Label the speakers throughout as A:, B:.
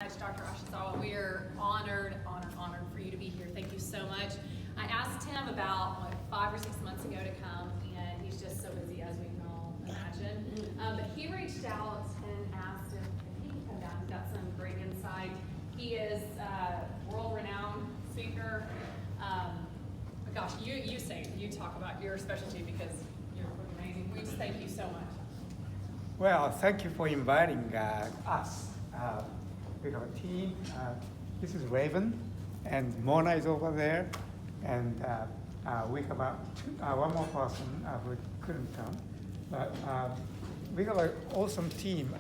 A: Dr. Ashizawa. We are honored for you to be here. Thank you so much. I asked him about 5 or 6 months ago to come, and he's just so busy, as we can all imagine. But he reached out and asked if he could come down. He's got some great insight. He is a world-renowned speaker. Gosh, you talk about your specialty because you're amazing. We just thank you so much.
B: Well, thank you for inviting us. We have a team. This is Raven, and Mona is over there, and we have one more person who couldn't come. But we have an awesome team.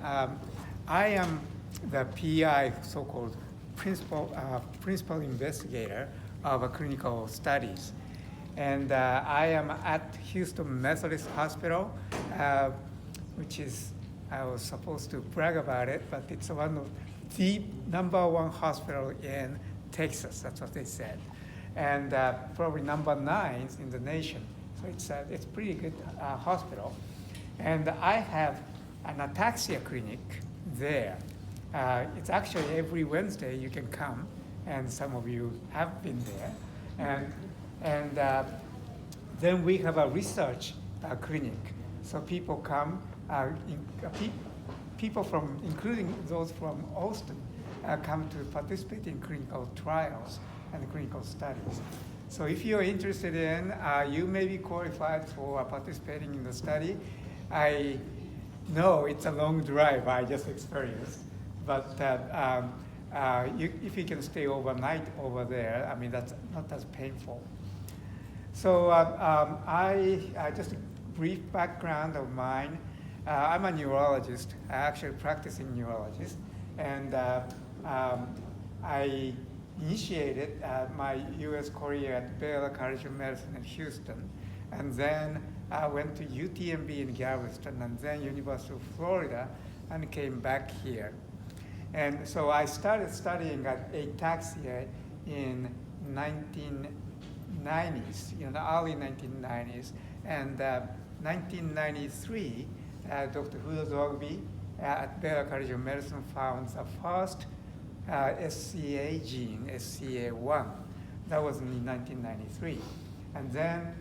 B: I am the PI, so-called principal investigator of clinical studies. And I am at Houston Methodist Hospital, which is, I was supposed to brag about it, but it's one of the #1 hospital in Texas. That's what they said. And probably #9 in the nation. So it's pretty good hospital. And I have an Ataxia clinic there. It's actually every Wednesday you can come, and some of you have been there. And then we have a research clinic. So people come, people from, including those from Austin, come to participate in clinical trials and clinical studies. So if you're interested in, you may be qualified for participating in the study. I know it's a long drive, I just experienced, but if you can stay overnight over there, I mean, that's not as painful. So just a brief background of mine. I'm a neurologist, actually practicing neurologist, and I initiated my U.S. career at Baylor College of Medicine in Houston, and then I went to UTMB in Galveston, and then University of Florida, and came back here. And so I started studying at Ataxia in 1990s, the early 1990s, and 1993. Dr. Huda Zogby at Baylor College of Medicine found the first SCA gene, SCA1. That was in 1993. And then,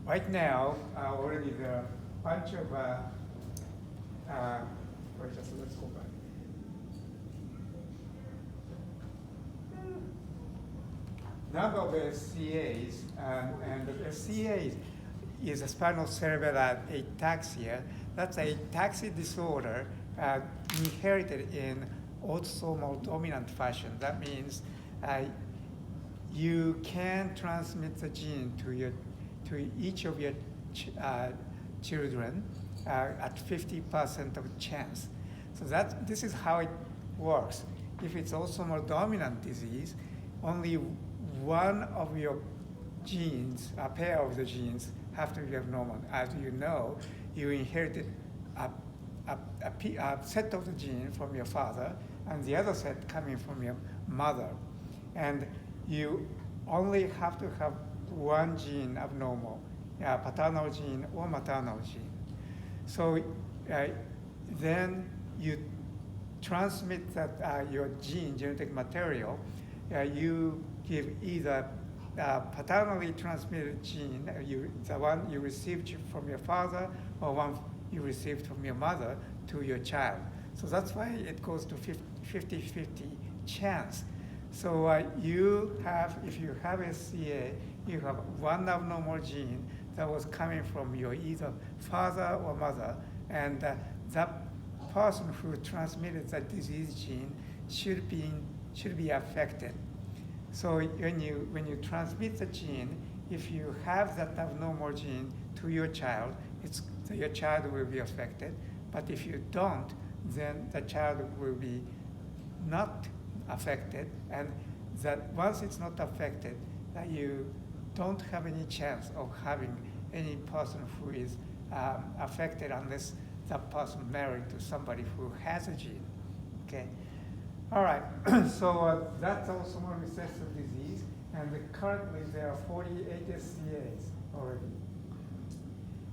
B: right now, already there are a bunch of, let's go back. Number of SCAs, and the SCAs is a spinocerebellar ataxia. That's an ataxia disorder inherited in autosomal dominant fashion. That means you can transmit the gene to each of your children at 50% of chance. So this is how it works. If it's autosomal dominant disease, only one of your genes, a pair of the genes, have to be abnormal. As you know, you inherited a set of the gene from your father, and the other set coming from your mother. And you only have to have one gene abnormal, paternal gene or maternal gene. So then you transmit that your gene, genetic material, you give either paternally transmitted gene, the one you received from your father, or one you received from your mother, to your child. So that's why it goes to 50-50 chance. So if you have SCA, you have one abnormal gene that was coming from your either father or mother, and that person who transmitted that disease gene should be affected. So when you transmit the gene, if you have that abnormal gene to your child, your child will be affected. But if you don't, then the child will be not affected. And that once it's not affected, that you don't have any chance of having any person who is affected unless that person married to somebody who has a gene. Okay. All right, so that's autosomal recessive disease, and currently there are 48 SCAs already.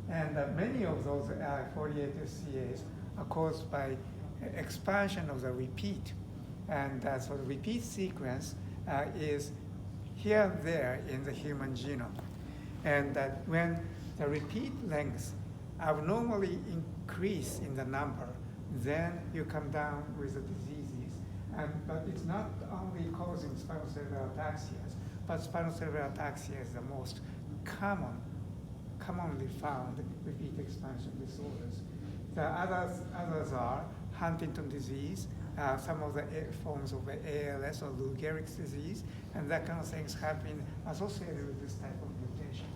B: And many of those 48 SCAs are caused by expansion of the repeat. And so the repeat sequence is here and there in the human genome. And that when the repeat lengths abnormally increase in the number, then you come down with the diseases. But it's not only causing spinocerebellar ataxias, but spinocerebellar ataxia is the most commonly found repeat expansion disorders. The others are Huntington disease, some of the forms of ALS or Lou Gehrig's disease, and that kind of things have been associated with this type of mutation.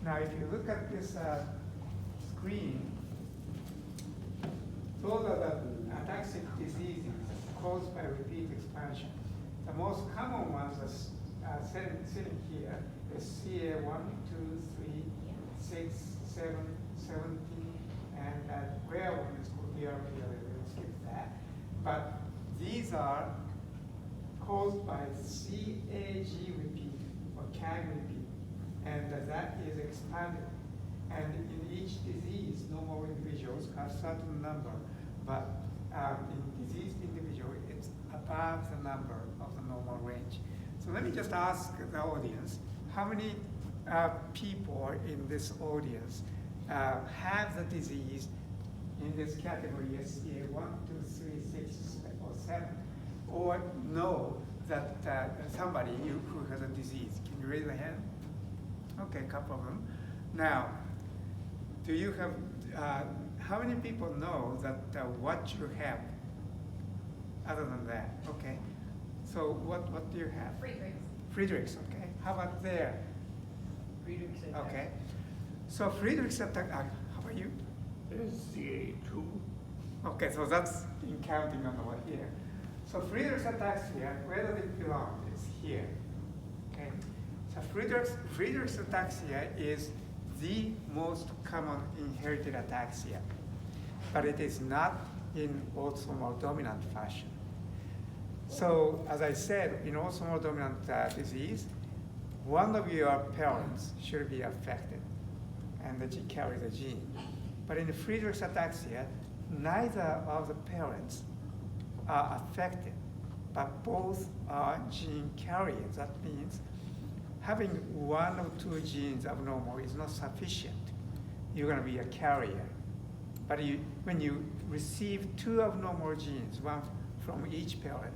B: Now, if you look at this screen, those are the ataxic diseases caused by repeat expansion. The most common ones are sitting here is CA 1, 2, 3, 6, 7, 17, and that rare one is called BRP. We'll skip that. But these are caused by CAG repeat or CAG repeat, and that is expanded. And in each disease, normal individuals have certain number, but in diseased individual, it's above the number of the normal range. So let me just ask the audience, how many people in this audience have the disease in this category, SCA 1, 2, 3, 6, or 7, or know that somebody who has a disease? Can you raise a hand? Okay, a couple of them. Now, do you have, how many people know that what you have other than that? Okay. So what do you have? Friedrich's, okay. How about there?
C: Friedrich's.
B: Okay. So Friedrich's ataxia, how about you?
C: SCA2.
B: Okay, so that's in counting on over here. So Friedrich's ataxia, where does it belong? It's here. Okay. So Friedrich's ataxia is the most common inherited ataxia, but it is not in autosomal dominant fashion. So as I said, in autosomal dominant disease, one of your parents should be affected, and that you carry the gene. But in the Friedreich's ataxia, neither of the parents are affected, but both are gene carriers. That means having one or two genes abnormal is not sufficient. You're going to be a carrier. But when you receive two abnormal genes, one from each parent,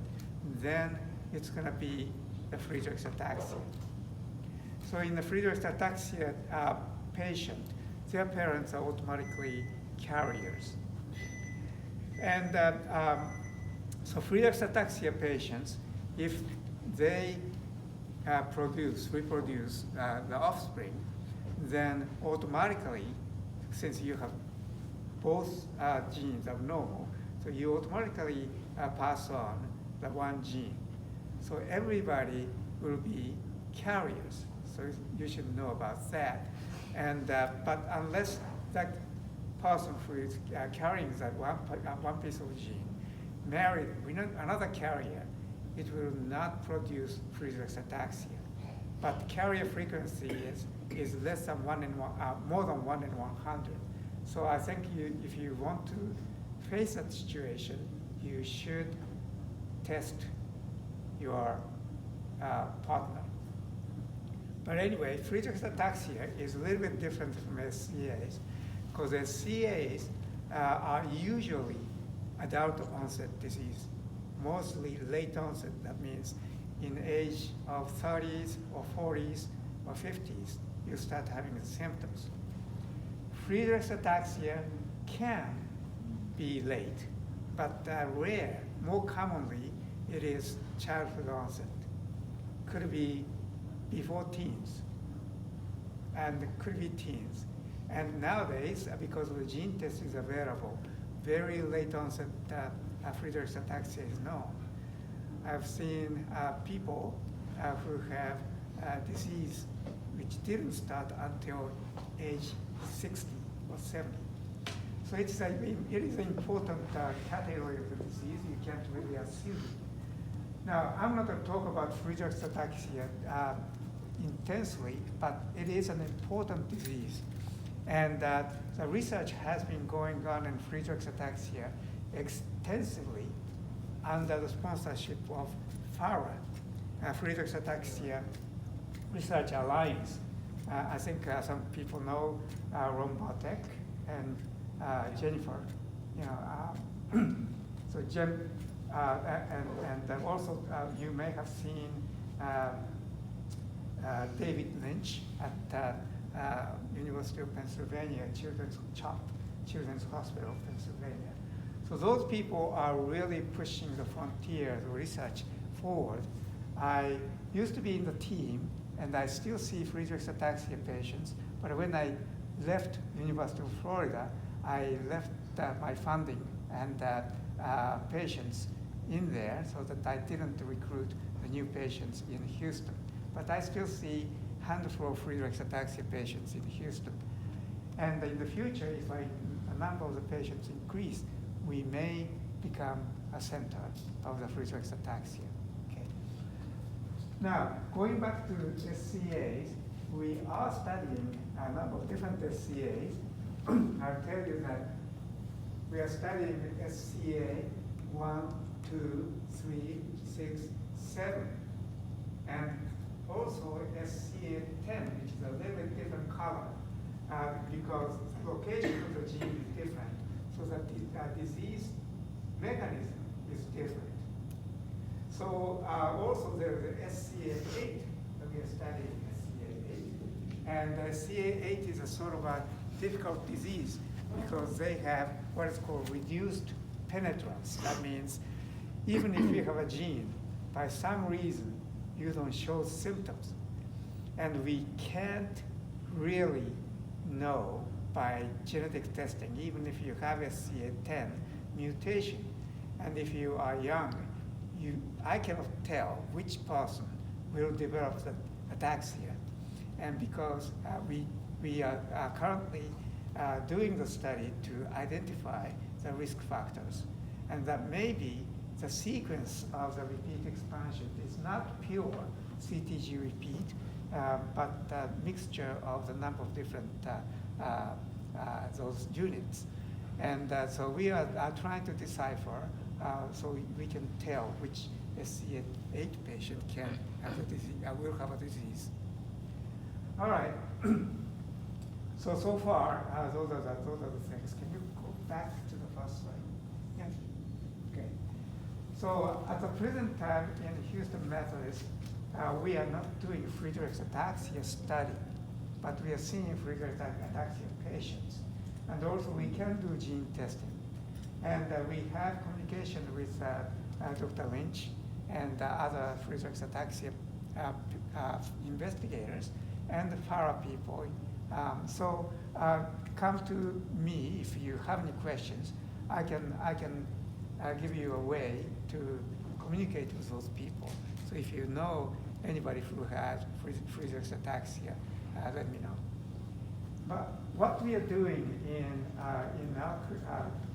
B: then it's going to be the Friedreich's ataxia. So in the Friedreich's ataxia patient, their parents are automatically carriers. And so Friedreich's ataxia patients, if they reproduce the offspring, then automatically, since you have both genes abnormal, so you automatically pass on the one gene. So everybody will be carriers. So you should know about that. And but unless that person who is carrying that one piece of gene married with another carrier, it will not produce Friedreich's ataxia. But carrier frequency is less than more than 1 in 100. So I think if you want to face that situation, you should test your partner. But anyway, Friedreich's ataxia is a little bit different from SCAs, because SCAs are usually adult onset disease, mostly late onset. That means in age of 30s or 40s or 50s, you start having the symptoms. Friedreich's ataxia can be late, but rare. More commonly, it is childhood onset. Could be before teens, and could be teens. And nowadays, because the gene test is available, very late onset Friedreich's ataxia is known. I've seen people who have disease which didn't start until age 60 or 70. So it is an important category of the disease. You can't really assume. Now, I'm not going to talk about Friedreich's ataxia intensely, but it is an important disease. And the research has been going on in Friedreich's ataxia extensively under the sponsorship of FARA, Friedreich's Ataxia Research Alliance. I think some people know Ron Bartek and Jennifer. So Jem, and also you may have seen David Lynch at University of Pennsylvania, Children's Hospital of Pennsylvania. So those people are really pushing the frontiers of research forward. I used to be in the team, and I still see Friedreich's ataxia patients, but when I left University of Florida, I left my funding and patients in there so that I didn't recruit the new patients in Houston. But I still see handful of Friedreich's ataxia patients in Houston. And in the future, if a number of the patients increase, we may become a center of the Friedreich's ataxia. Okay. Now, going back to SCAs, we are studying a number of different SCAs. I'll tell you that we are studying SCA 1, 2, 3, 6, 7, and also SCA 10, which is a little bit different color, because the location of the gene is different, so that the disease mechanism is different. So also there's the SCA 8 that we are studying, SCA 8, and SCA 8 is a sort of a difficult disease because they have what is called reduced penetrance. That means even if you have a gene, by some reason, you don't show symptoms. And we can't really know by genetic testing, even if you have a SCA10 mutation, and if you are young, I cannot tell which person will develop the ataxia. And because we are currently doing the study to identify the risk factors, and that maybe the sequence of the repeat expansion is not pure CTG repeat, but a mixture of the number of different those units. And so we are trying to decipher so we can tell which SCA8 patient can have a disease, will have a disease. All right. So far, those are the things. Can you go back to the first slide? Yes. Okay. So at the present time in Houston Methodist, we are not doing Friedreich's ataxia study, but we are seeing Friedreich's ataxia patients. And also we can do gene testing. And we have communication with Dr. Lynch and other Friedreich's ataxia investigators and the FARA people. So come to me if you have any questions. I can give you a way to communicate with those people. So if you know anybody who has Friedreich's ataxia, let me know. But what we are doing in our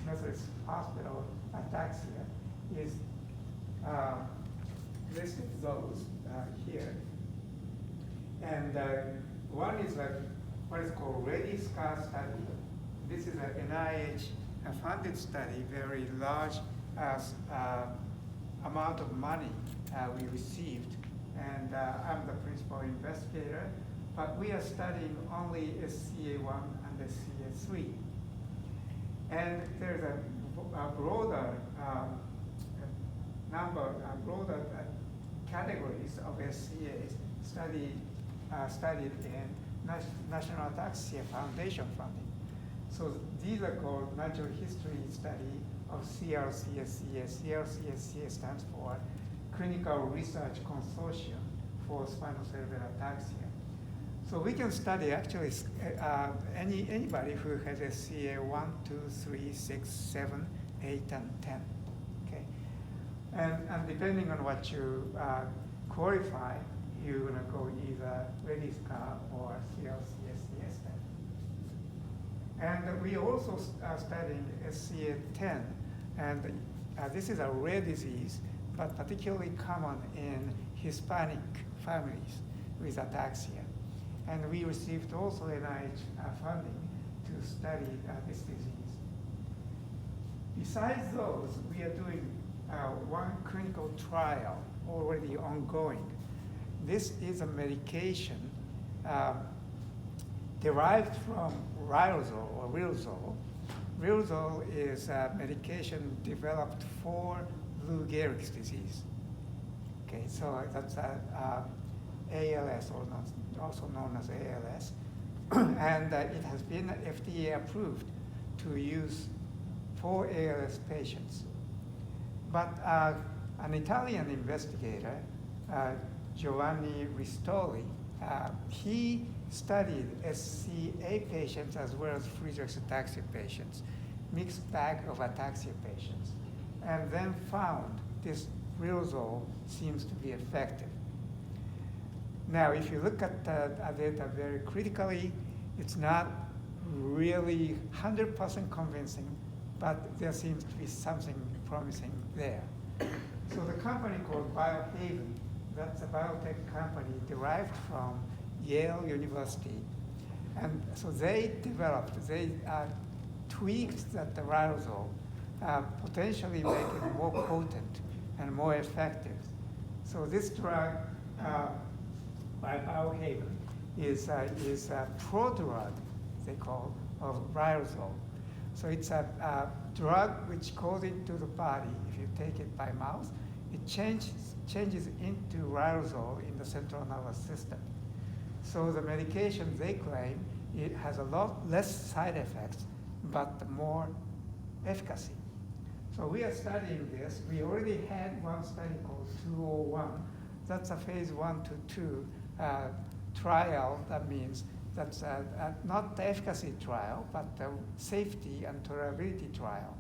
B: Methodist Hospital Ataxia is listed those here. And one is what is called Ready Scar study. This is an NIH-funded study, very large amount of money we received. And I'm the principal investigator, but we are studying only SCA1 and SCA3. And there's a broader broader categories of SCAs studied in National Ataxia Foundation funding. So these are called natural history study of CRCSCA. CRCSCA stands for Clinical Research Consortium for Spinocerebellar Ataxia. So we can study actually anybody who has SCA 1, 2, 3, 6, 7, 8, and 10. Okay, and depending on what you qualify, you're going to go either ReadyScar or CLCSCA study. And we also are studying SCA10, and this is a rare disease, but particularly common in Hispanic families with ataxia. And we received also NIH funding to study this disease. Besides those, we are doing one clinical trial already ongoing. This is a medication derived from riluzole or riluzole. Riluzole is a medication developed for Lou Gehrig's disease. Okay, so that's ALS, or also known as ALS, and it has been FDA approved to use for ALS patients. But an Italian investigator, Giovanni Ristoli, he studied SCA patients as well as Friedreich's ataxia patients, mixed bag of ataxia patients, and then found this riluzole seems to be effective. Now, if you look at the data very critically, it's not really 100% convincing, but there seems to be something promising there. So the company called Biohaven, that's a biotech company derived from Yale University. And so they tweaked that the riluzole, potentially make it more potent and more effective. So this drug by Biohaven is a prodrug, they call, of riluzole. So it's a drug which goes into the body. If you take it by mouth, it changes into riluzole in the central nervous system. So the medication, they claim, it has a lot less side effects, but more efficacy. So we are studying this. We already had one study called 201. That's a phase 1 to 2 trial. That means that's not the efficacy trial, but the safety and tolerability trial.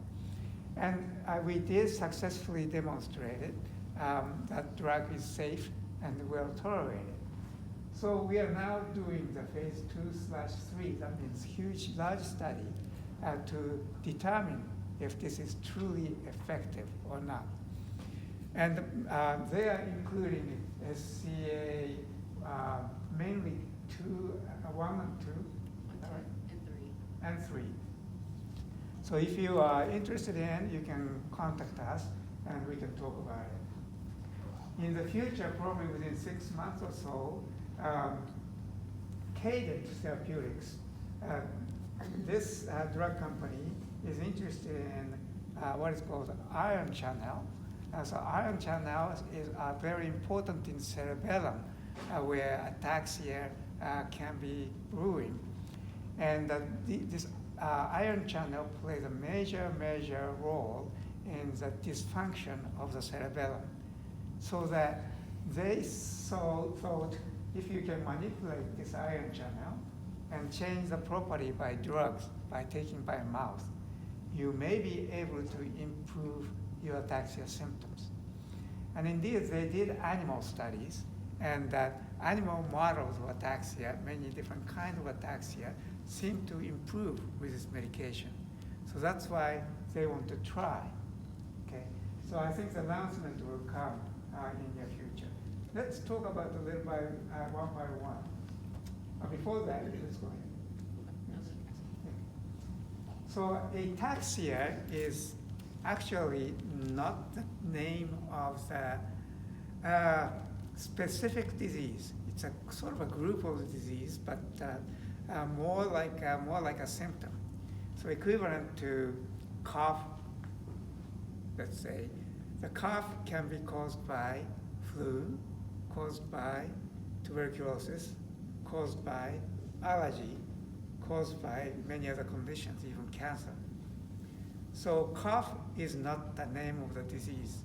B: And we did successfully demonstrate it, that drug is safe and well tolerated. So we are now doing the phase 2/3, that means huge, large study to determine if this is truly effective or not. And they are including SCA mainly 1 and 2, right? And 3. So if you are interested in, you can contact us and we can talk about it. In the future, probably within 6 months or so, Cadent Therapeutics, this drug company is interested in what is called ion channel. So ion channels are very important in cerebellum, where ataxia can be brewing. And this ion channel plays a major role in the dysfunction of the cerebellum. So that they thought if you can manipulate this ion channel and change the property by drugs, by taking by mouth, you may be able to improve your ataxia symptoms. And indeed, they did animal studies, and that animal models of ataxia, many different kinds of ataxia, seem to improve with this medication. So that's why they want to try. Okay? So I think the announcement will come in the future. Let's talk about a little by one by one. Before that, let's go ahead. So ataxia is actually not the name of the specific disease. It's a sort of a group of disease, but more like a symptom. So equivalent to cough, let's say, the cough can be caused by flu, caused by tuberculosis, caused by allergy, caused by many other conditions, even cancer. So cough is not the name of the disease.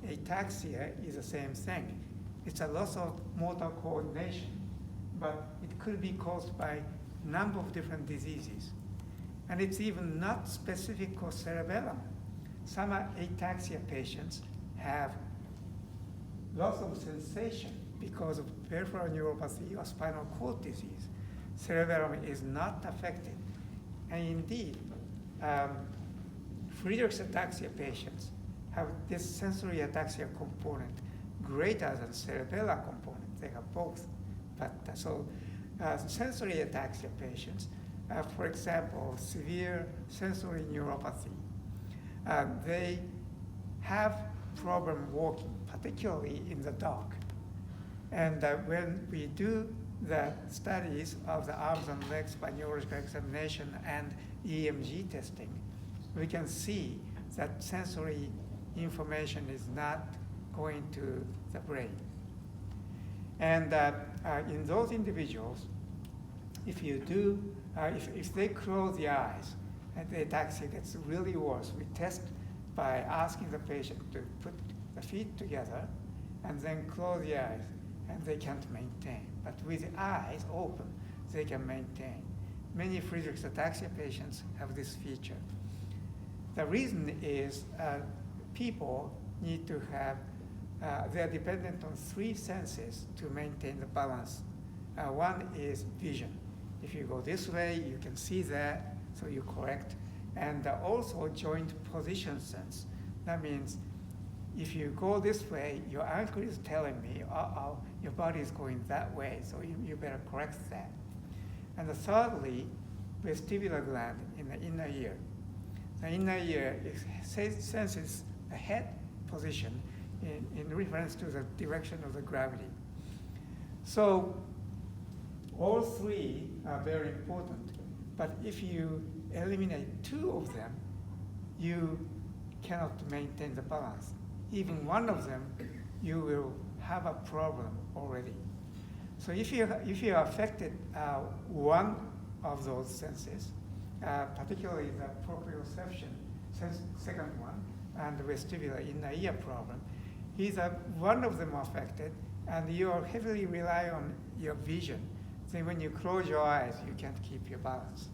B: Ataxia is the same thing. It's a loss of motor coordination, but it could be caused by a number of different diseases. And it's even not specific for cerebellum. Some ataxia patients have loss of sensation because of peripheral neuropathy or spinal cord disease. Cerebellum is not affected. And indeed, Friedreich's ataxia patients have this sensory ataxia component greater than cerebellar component. They have both. But sensory ataxia patients, for example, severe sensory neuropathy, they have problem walking, particularly in the dark. And when we do the studies of the arms and legs by neurological examination and EMG testing, we can see that sensory information is not going to the brain. And in those individuals, if you do, if they close the eyes and the ataxia gets really worse, we test by asking the patient to put the feet together and then close the eyes, and they can't maintain. But with the eyes open, they can maintain. Many Friedreich's ataxia patients have this feature. The reason is people need to have, they are dependent on 3 senses to maintain the balance. One is vision. If you go this way, you can see that, so you correct. And also joint position sense. That means if you go this way, your ankle is telling me, your body is going that way, so you better correct that. And thirdly, vestibular gland in the inner ear. The inner ear senses the head position in reference to the direction of the gravity. So all 3 are very important, but if you eliminate 2 of them, you cannot maintain the balance. Even one of them, you will have a problem already. So if you are affected one of those senses, particularly the proprioception, second one, and the vestibular inner ear problem, either one of them affected, and you are heavily rely on your vision. Then when you close your eyes, you can't keep your balance.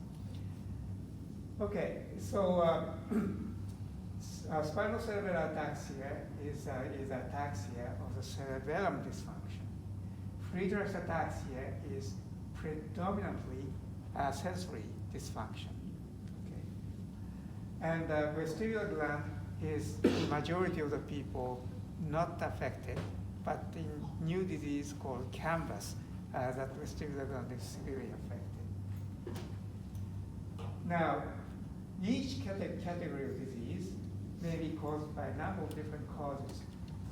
B: Okay, so spinocerebellar ataxia is ataxia of the cerebellum dysfunction. Friedreich's ataxia is predominantly sensory dysfunction. Okay. And vestibular gland is the majority of the people not affected, but in new disease called canvas, that vestibular gland is severely affected. Now, each category of disease may be caused by a number of different causes: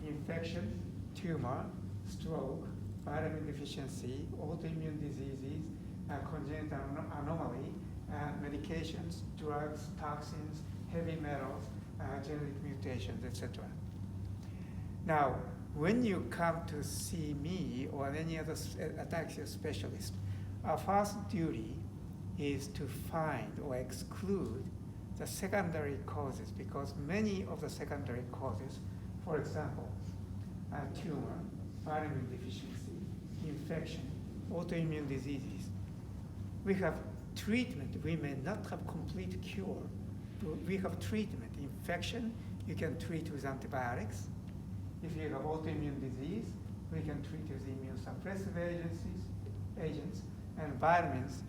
B: infection, tumor, stroke, vitamin deficiency, autoimmune diseases, congenital anomaly, medications, drugs, toxins, heavy metals, genetic mutations, etc. Now, when you come to see me or any other ataxia specialist, our first duty is to find or exclude the secondary causes, because many of the secondary causes, for example, tumor, vitamin deficiency, infection, autoimmune diseases, we have treatment. We may not have complete cure, but we have treatment. Infection, you can treat with antibiotics. If you have autoimmune disease, we can treat with immune suppressive agents, and vitamins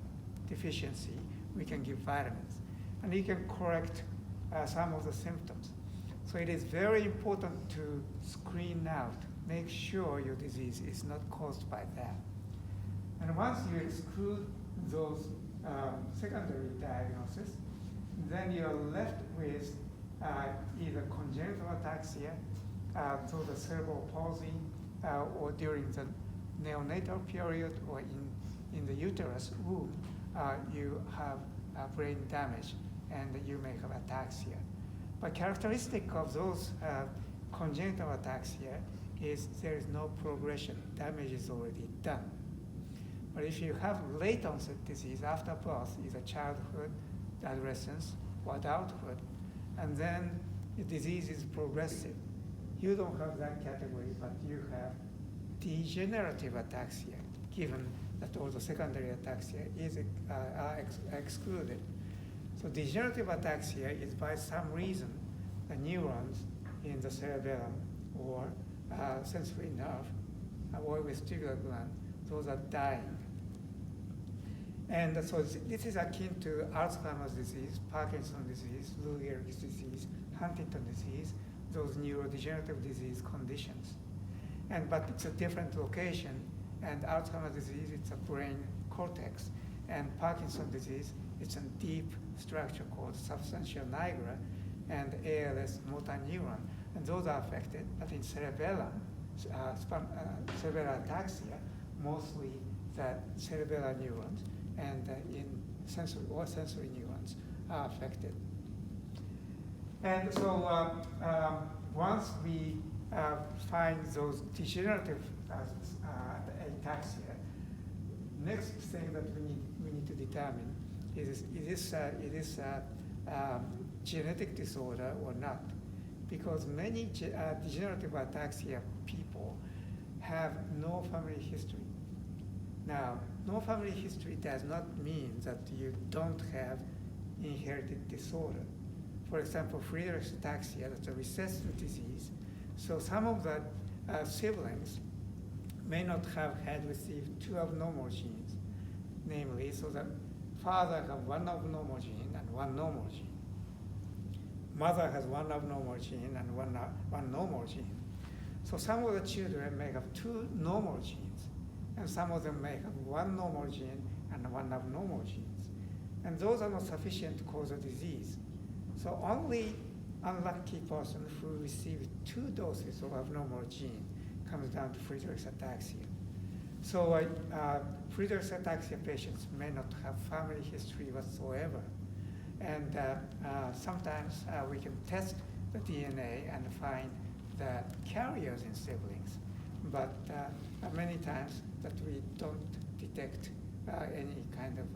B: deficiency, we can give vitamins. And you can correct some of the symptoms. So it is very important to screen out, make sure your disease is not caused by that. And once you exclude those secondary diagnoses, then you're left with either congenital ataxia, through the cerebral palsy, or during the neonatal period, or in the uterus womb, you have brain damage, and you may have ataxia. But characteristic of those congenital ataxia is there is no progression. Damage is already done. But if you have late onset disease after birth, either childhood, adolescence, or adulthood, and then the disease is progressive, you don't have that category, but you have degenerative ataxia, given that all the secondary ataxia is excluded. So degenerative ataxia is by some reason the neurons in the cerebellum or sensory nerve or vestibular gland, those are dying. And so this is akin to Alzheimer's disease, Parkinson's disease, Lou Gehrig's disease, Huntington disease, those neurodegenerative disease conditions. But it's a different location, and Alzheimer's disease, it's a brain cortex, and Parkinson's disease, it's a deep structure called substantia nigra, and ALS motor neuron. and those are affected. But in cerebellum, cerebellar ataxia, mostly the cerebellar neurons and in sensory neurons are affected. And so once we find those degenerative ataxia, next thing that we need to determine is this genetic disorder or not? Because many degenerative ataxia people have no family history. Now, no family history does not mean that you don't have inherited disorder. For example, Friedreich's ataxia, that's a recessive disease. So some of the siblings may not have had received two abnormal genes, namely, so the father has one abnormal gene and one normal gene. Mother has one abnormal gene and one normal gene. So some of the children may have two normal genes, and some of them may have one normal gene and one abnormal genes. And those are not sufficient to cause a disease. So only unlucky person who received two doses of abnormal gene comes down to Friedreich's ataxia. So Friedreich's ataxia patients may not have family history whatsoever. And sometimes we can test the DNA and find the carriers in siblings, but many times that we don't detect any kind of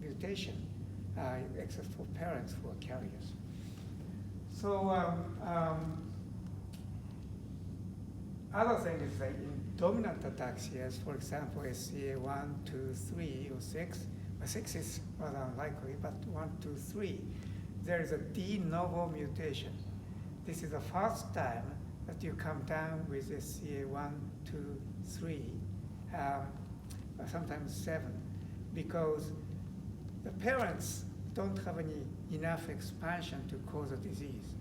B: mutation except for parents who are carriers. So other thing is that in dominant ataxias, for example, SCA1, 2, 3, or 6, 6 is rather unlikely, but 1, 2, 3, there is a de novo mutation. This is the first time that you come down with SCA1, 2, 3, sometimes 7, because the parents don't have enough expansion to cause a disease.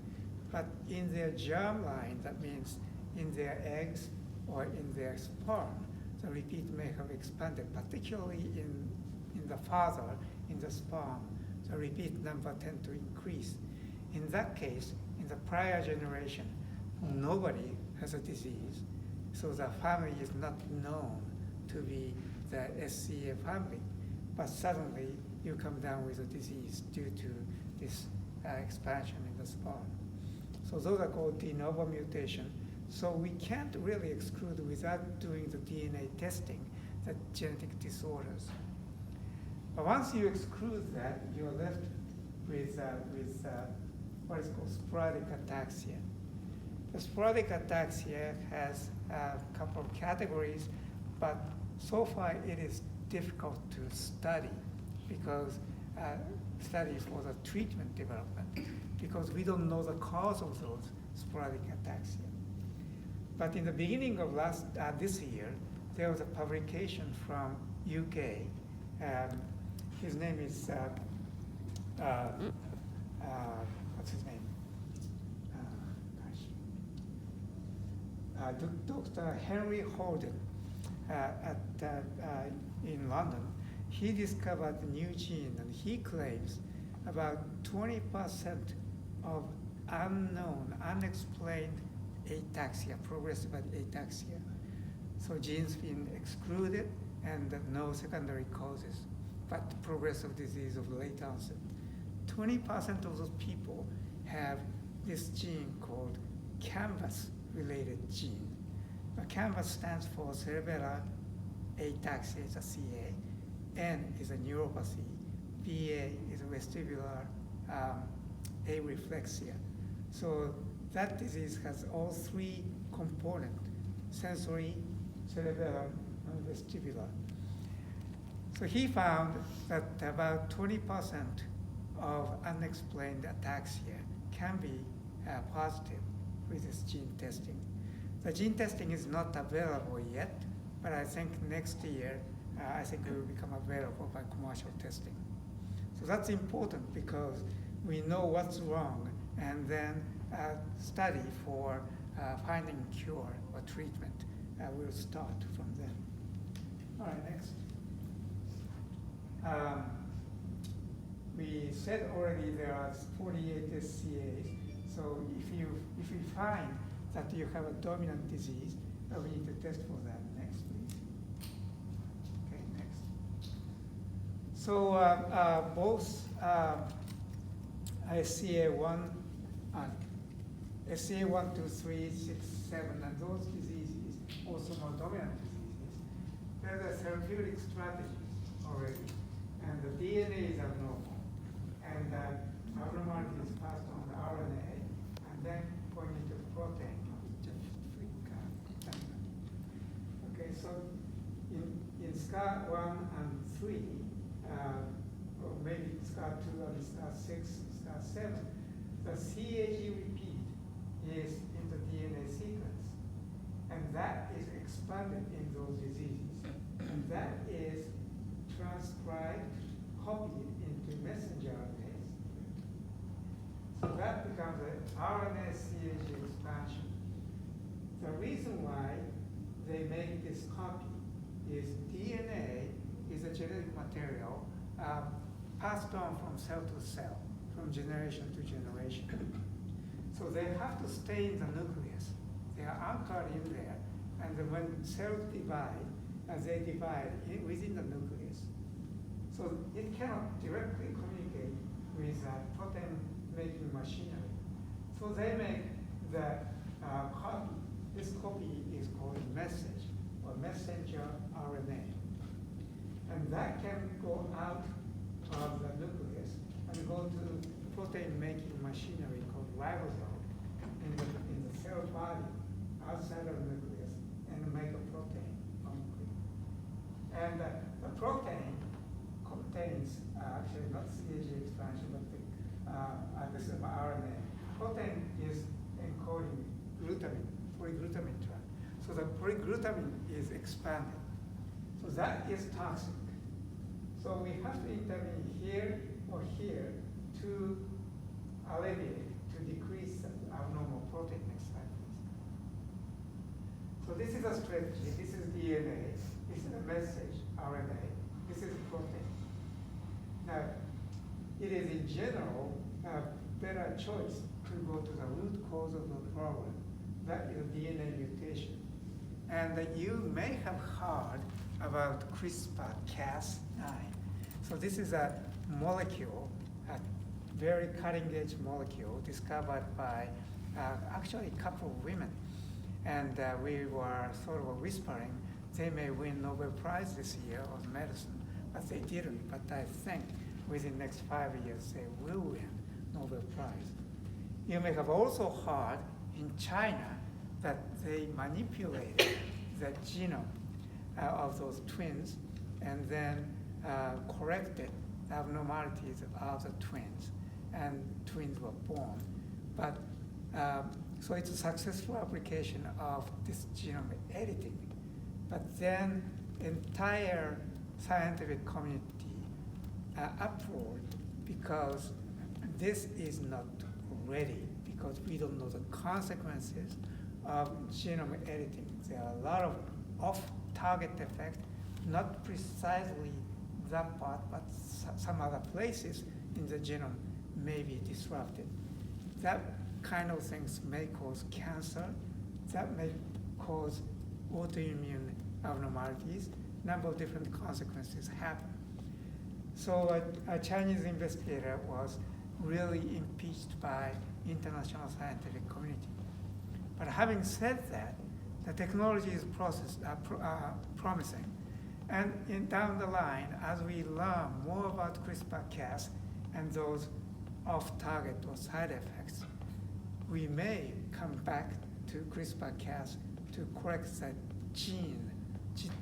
B: But in their germline, that means in their eggs or in their sperm, the repeat may have expanded, particularly in the father, in the sperm, the repeat number tend to increase. In that case, in the prior generation, nobody has a disease, so the family is not known to be the SCA family. But suddenly, you come down with a disease due to this expansion in the sperm. So those are called de novo mutation. So we can't really exclude without doing the DNA testing the genetic disorders. But once you exclude that, you're left with what is called sporadic ataxia. The sporadic ataxia has a couple of categories, but so far it is difficult to study because study for the treatment development, because we don't know the cause of those sporadic ataxia. But in the beginning of this year, there was a publication from UK. His name is, what's his name? Dr. Henry Holden in London. He discovered a new gene, and he claims about 20% of unknown, unexplained ataxia, progressive ataxia. So genes being excluded and no secondary causes, but progressive disease of late onset. 20% of those people have this gene called CANVAS-related gene. CANVAS stands for cerebellar ataxia, it's a CA. N is a neuropathy. VA is a vestibular areflexia. So that disease has all three components: sensory, cerebellar, and vestibular. So he found that about 20% of unexplained ataxia can be positive with this gene testing. The gene testing is not available yet, but I think next year, I think it will become available by commercial testing. So that's important because we know what's wrong and then study for finding cure or treatment will start from then. All right, next. We said already there are 48 SCAs. So if we find that you have a dominant disease, we need to test for that. Next, please. Okay, next. So both SCA1, SCA1, 2, 3, 6, 7, and those diseases, also more dominant diseases, there's a therapeutic strategy already, and the DNA is abnormal, and abnormality is passed on the RNA, and then going into protein. Okay, so in SCA1 and 3, or maybe SCA2 and SCA6, SCA7, the CAG repeat is in the DNA sequence, and that is expanded in those diseases, and that is transcribed, copied into messenger RNAs. So that becomes an RNA CAG expansion. The reason why they make this copy is DNA is a genetic material passed on from cell to cell, from generation to generation. So they have to stay in the nucleus. They are anchored in there, and then when cells divide, they divide within the nucleus. So it cannot directly communicate with protein-making machinery. So they make the copy. This copy is called message or messenger RNA. And that can go out of the nucleus and go to protein-making machinery called ribosome in the cell body outside of the nucleus and make a protein molecule. And the protein contains, actually not CAG expansion, but this is RNA. Protein is encoding glutamine, polyglutamine track. So the polyglutamine is expanded. So that is toxic. So we have to intervene here or here to alleviate, to decrease the abnormal protein expansion. So this is a strategy. This is DNA. This is a message, RNA. This is protein. Now, it is in general a better choice to go to the root cause of the problem. That is DNA mutation. And you may have heard about CRISPR-Cas9. So this is a molecule, a very cutting-edge molecule discovered by actually a couple of women. And we were sort of whispering they may win Nobel Prize this year of medicine, but they didn't. But I think within the next 5 years they will win Nobel Prize. You may have also heard in China that they manipulated the genome of those twins and then corrected the abnormalities of the twins, and twins were born. But so it's a successful application of this genome editing. But then entire scientific community uproared because this is not ready, because we don't know the consequences of genome editing. There are a lot of off-target effects, not precisely that part, but some other places in the genome may be disrupted. That kind of things may cause cancer, that may cause autoimmune abnormalities. Number of different consequences happen. So a Chinese investigator was really impeached by international scientific community. But having said that, the technology is promising. And down the line, as we learn more about CRISPR-Cas and those off-target or side effects, we may come back to CRISPR-Cas to correct the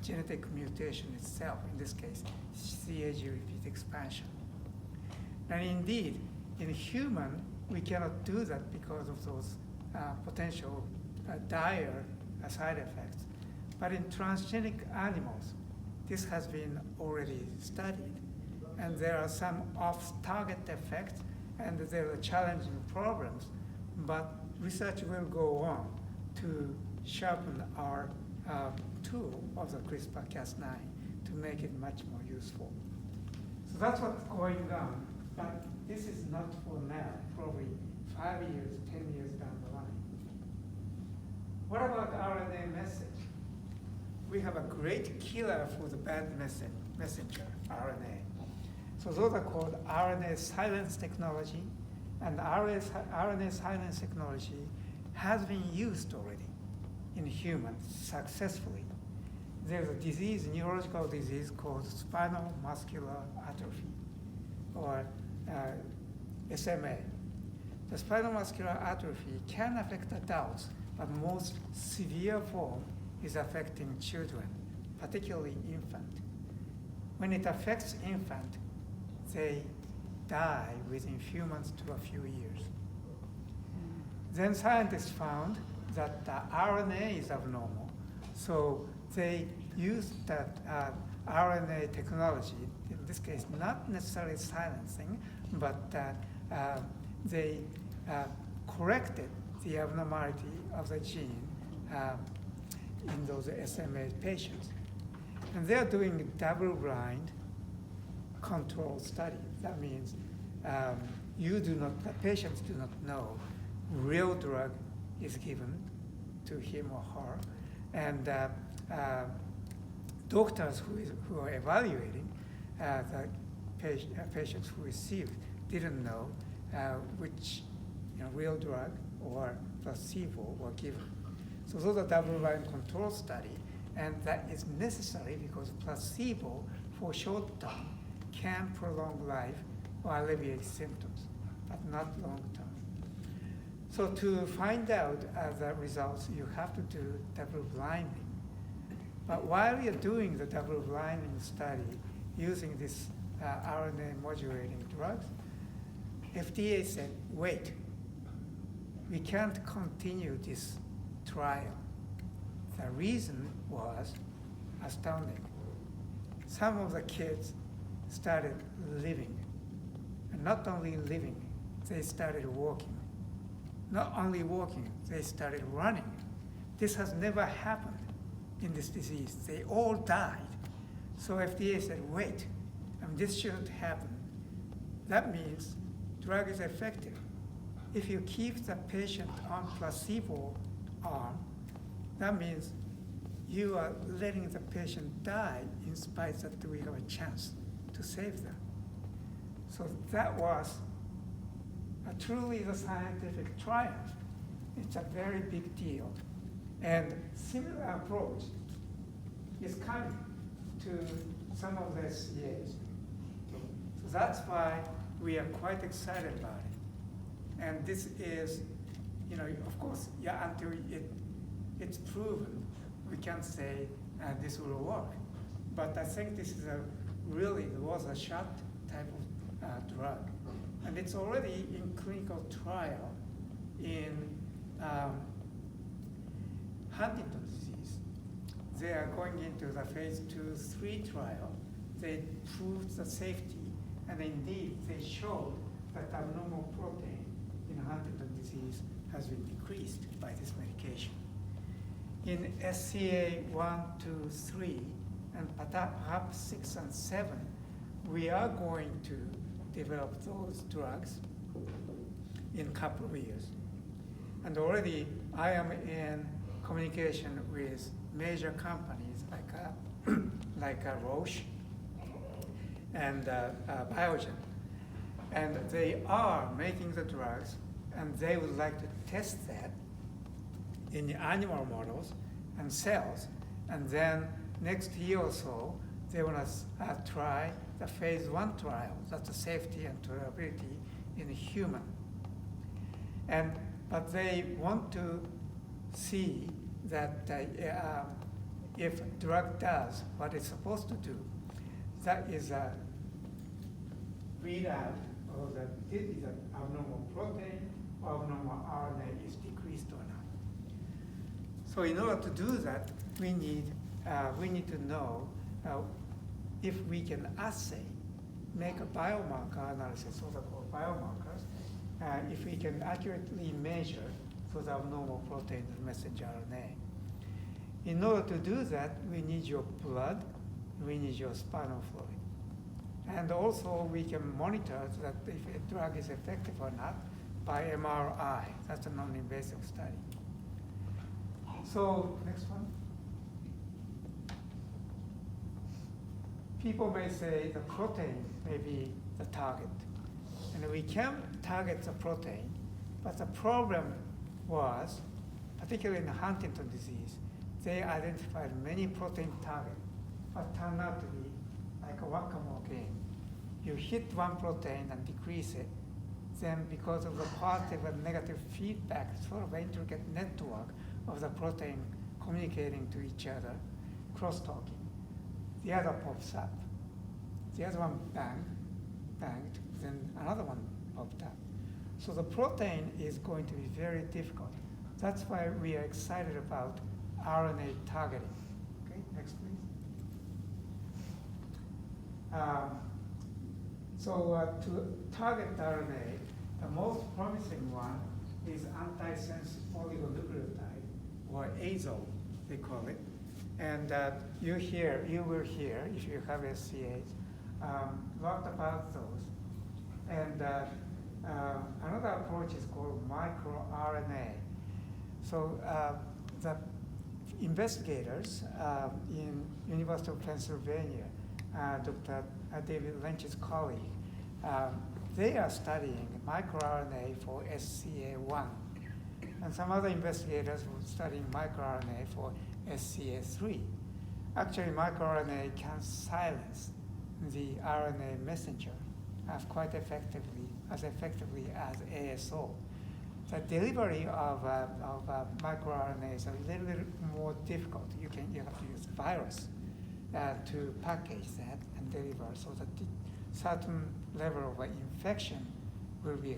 B: genetic mutation itself, in this case, CAG repeat expansion. And indeed, in human, we cannot do that because of those potential dire side effects. But in transgenic animals, this has been already studied. And there are some off-target effects, and there are challenging problems, but research will go on to sharpen our tool of the CRISPR-Cas9 to make it much more useful. So that's what's going on, but this is not for now, probably 5 years, 10 years down the line. What about RNA message? We have a great killer for the bad messenger, RNA. So those are called RNA silence technology, and RNA silence technology has been used already in humans successfully. There's a disease, neurological disease called spinal muscular atrophy, or SMA. The spinal muscular atrophy can affect adults, but most severe form is affecting children, particularly infant. When it affects infant, they die within few months to a few years. Then scientists found that the RNA is abnormal, so they used that RNA technology, in this case not necessarily silencing, but they corrected the abnormality of the gene in those SMA patients. And they're doing a double-blind control study. That means the patients do not know real drug is given to him or her, and doctors who are evaluating the patients who received didn't know which real drug or placebo were given. So those are double-blind control study, and that is necessary because placebo for short term can prolong life or alleviate symptoms, but not long term. So to find out the results, you have to do double blinding. But while you're doing the double blinding study using this RNA modulating drugs, FDA said, wait, we can't continue this trial. The reason was astounding. Some of the kids started living, and not only living, they started walking. Not only walking, they started running. This has never happened in this disease. They all died. So FDA said, wait, this shouldn't happen. That means drug is effective. If you keep the patient on placebo arm, that means you are letting the patient die in spite that we have a chance to save them. So that was truly the scientific triumph. It's a very big deal. And similar approach is coming to some of the SCAs. So that's why we are quite excited about it. And this is, of course, until it's proven, we can't say this will work. But I think this is really was a shot type of drug. And it's already in clinical trial in Huntington's disease. They are going into the phase 2-3 trial. They proved the safety, and indeed they showed that abnormal protein in Huntington's disease has been decreased by this medication. In SCA 1, 2, 3, and perhaps 6 and 7, we are going to develop those drugs in a couple of years. And already I am in communication with major companies like Roche and Biogen. And they are making the drugs, and they would like to test that in the animal models and cells. And then next year or so, they want to try the phase 1 trial, that's the safety and tolerability in a human. But they want to see that if drug does what it's supposed to do, that is a readout of that it is an abnormal protein or abnormal RNA is decreased or not. So in order to do that, we need to know if we can make a biomarker analysis, what are called biomarkers, if we can accurately measure for the abnormal protein and messenger RNA. In order to do that, we need your blood, we need your spinal fluid. And also we can monitor that if a drug is effective or not by MRI. That's a non-invasive study. So next one. People may say the protein may be the target. And we can target the protein, but the problem was, particularly in Huntington disease, they identified many protein targets, but turned out to be like a whack-a-mole game. You hit one protein and decrease it, then because of the positive and negative feedback, sort of intricate network of the protein communicating to each other, cross-talking, the other pops up. The other one banged, then another one popped up. So the protein is going to be very difficult. That's why we are excited about RNA targeting. Okay, next please. To target RNA, the most promising one is antisense oligonucleotide, or ASO, they call it. And you will hear, if you have SCAs, lot about those. And another approach is called microRNA. So the investigators in University of Pennsylvania, Dr. David Lynch's colleague, they are studying microRNA for SCA1. And some other investigators were studying microRNA for SCA3. Actually, microRNA can silence the RNA messenger quite effectively, as ASO. The delivery of microRNA is a little bit more difficult. You have to use virus to package that and deliver, so that certain level of infection will be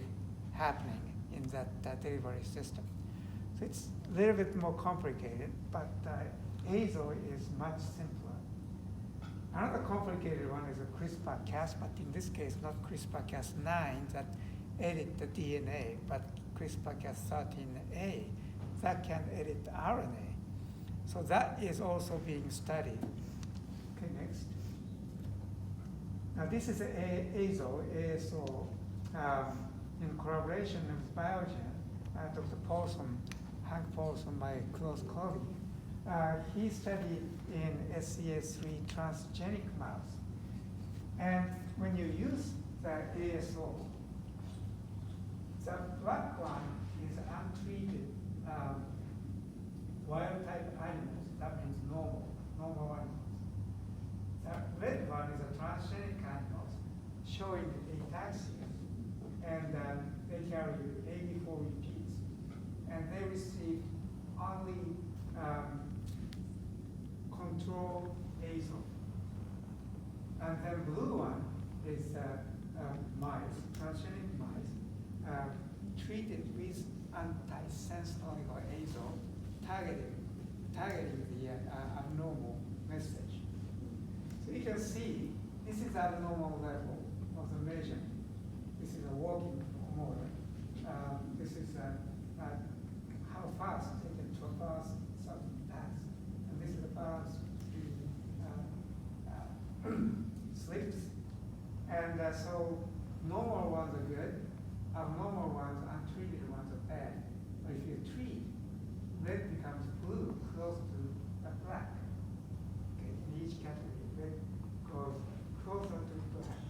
B: happening in that delivery system. So it's a little bit more complicated, but ASO is much simpler. Another complicated one is a CRISPR-Cas, but in this case, not CRISPR-Cas9 that edit the DNA, but CRISPR-Cas13A that can edit RNA. So that is also being studied. Okay, next. Now this is ASO, in collaboration with Biogen, Dr. Paulson, Hank Paulson, my close colleague. He studied in SCA3 transgenic mouse. And when you use the ASO, the black one is untreated wild type animals. That means normal animals. The red one is a transgenic animals showing ataxia. And they carry 84 repeats. And they receive only control ASO. And then blue one is mice, transgenic mice, treated with antisense oligo ASO, targeting the abnormal message. So you can see this is abnormal level of the measurement. This is a walking motor. This is how fast they can traverse certain paths. And this is the fast slips. And so normal ones are good, abnormal ones, untreated ones are bad. But if you treat, red becomes blue, close to the black. Okay, in each category, red goes closer to black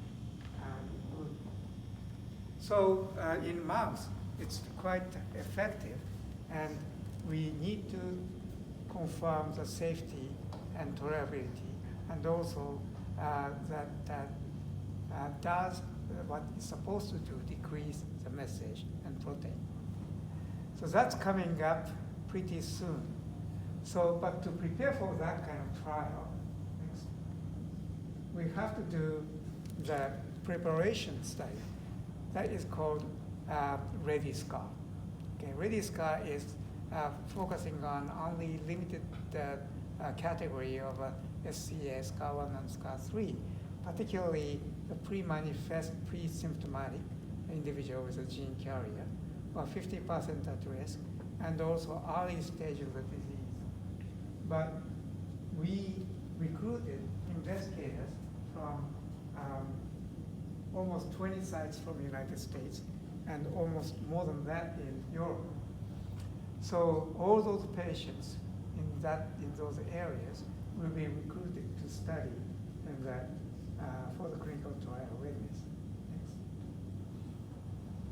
B: and blue. So in mouse, it's quite effective, and we need to confirm the safety and tolerability, and also that does what it's supposed to do, decrease the message and protein. So that's coming up pretty soon. So, but to prepare for that kind of trial, we have to do the preparation study. That is called ReadyScar. Okay, ReadyScar is focusing on only limited category of SCA, SCAR1 and SCAR3, particularly the pre-manifest, pre-symptomatic individual with a gene carrier, or 50% at risk, and also early stage of the disease. But we recruited investigators from almost 20 sites from the United States and almost more than that in Europe. So all those patients in those areas will be recruited to study in that for the clinical trial readiness. Next.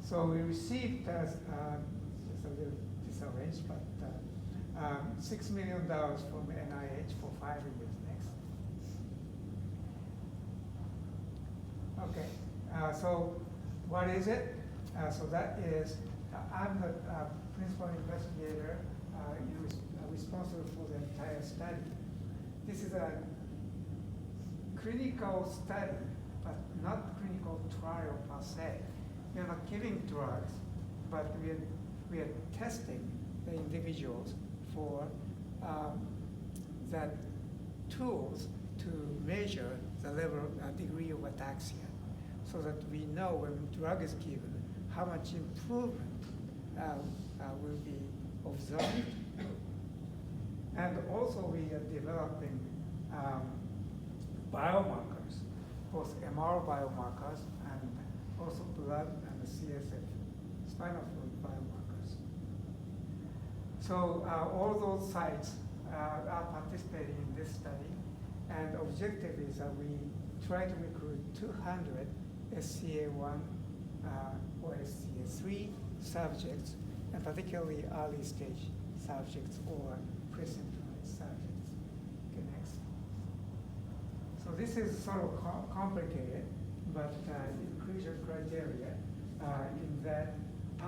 B: So we received just a little disarranged, but $6 million from NIH for 5 years. Next. Okay. So what is it? So that is, I'm the principal investigator responsible for the entire study. This is a clinical study, but not clinical trial per se. We are not giving drugs, but we are testing the individuals for that tools to measure the level, degree of ataxia, so that we know when drug is given, how much improvement will be observed. And also we are developing biomarkers, both MR biomarkers and also blood and CSF, spinal fluid biomarkers. So all those sites are participating in this study, and objective is that we try to recruit 200 SCA1 or SCA3 subjects, and particularly early stage subjects or pre-symptomatic subjects. Okay, next. So this is sort of complicated, but inclusion criteria in that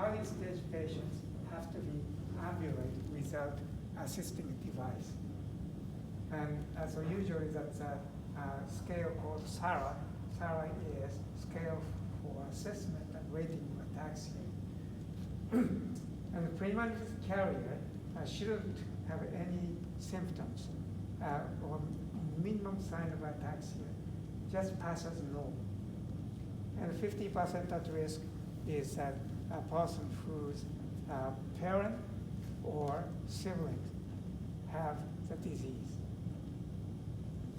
B: early stage patients have to be ambulate without assisting device. And so usually that's a scale called SARA. SARA is scale for assessment and rating of ataxia. And the primary carrier shouldn't have any symptoms or minimum sign of ataxia, just pass as normal. And 50% at risk is that a person whose parent or siblings have the disease.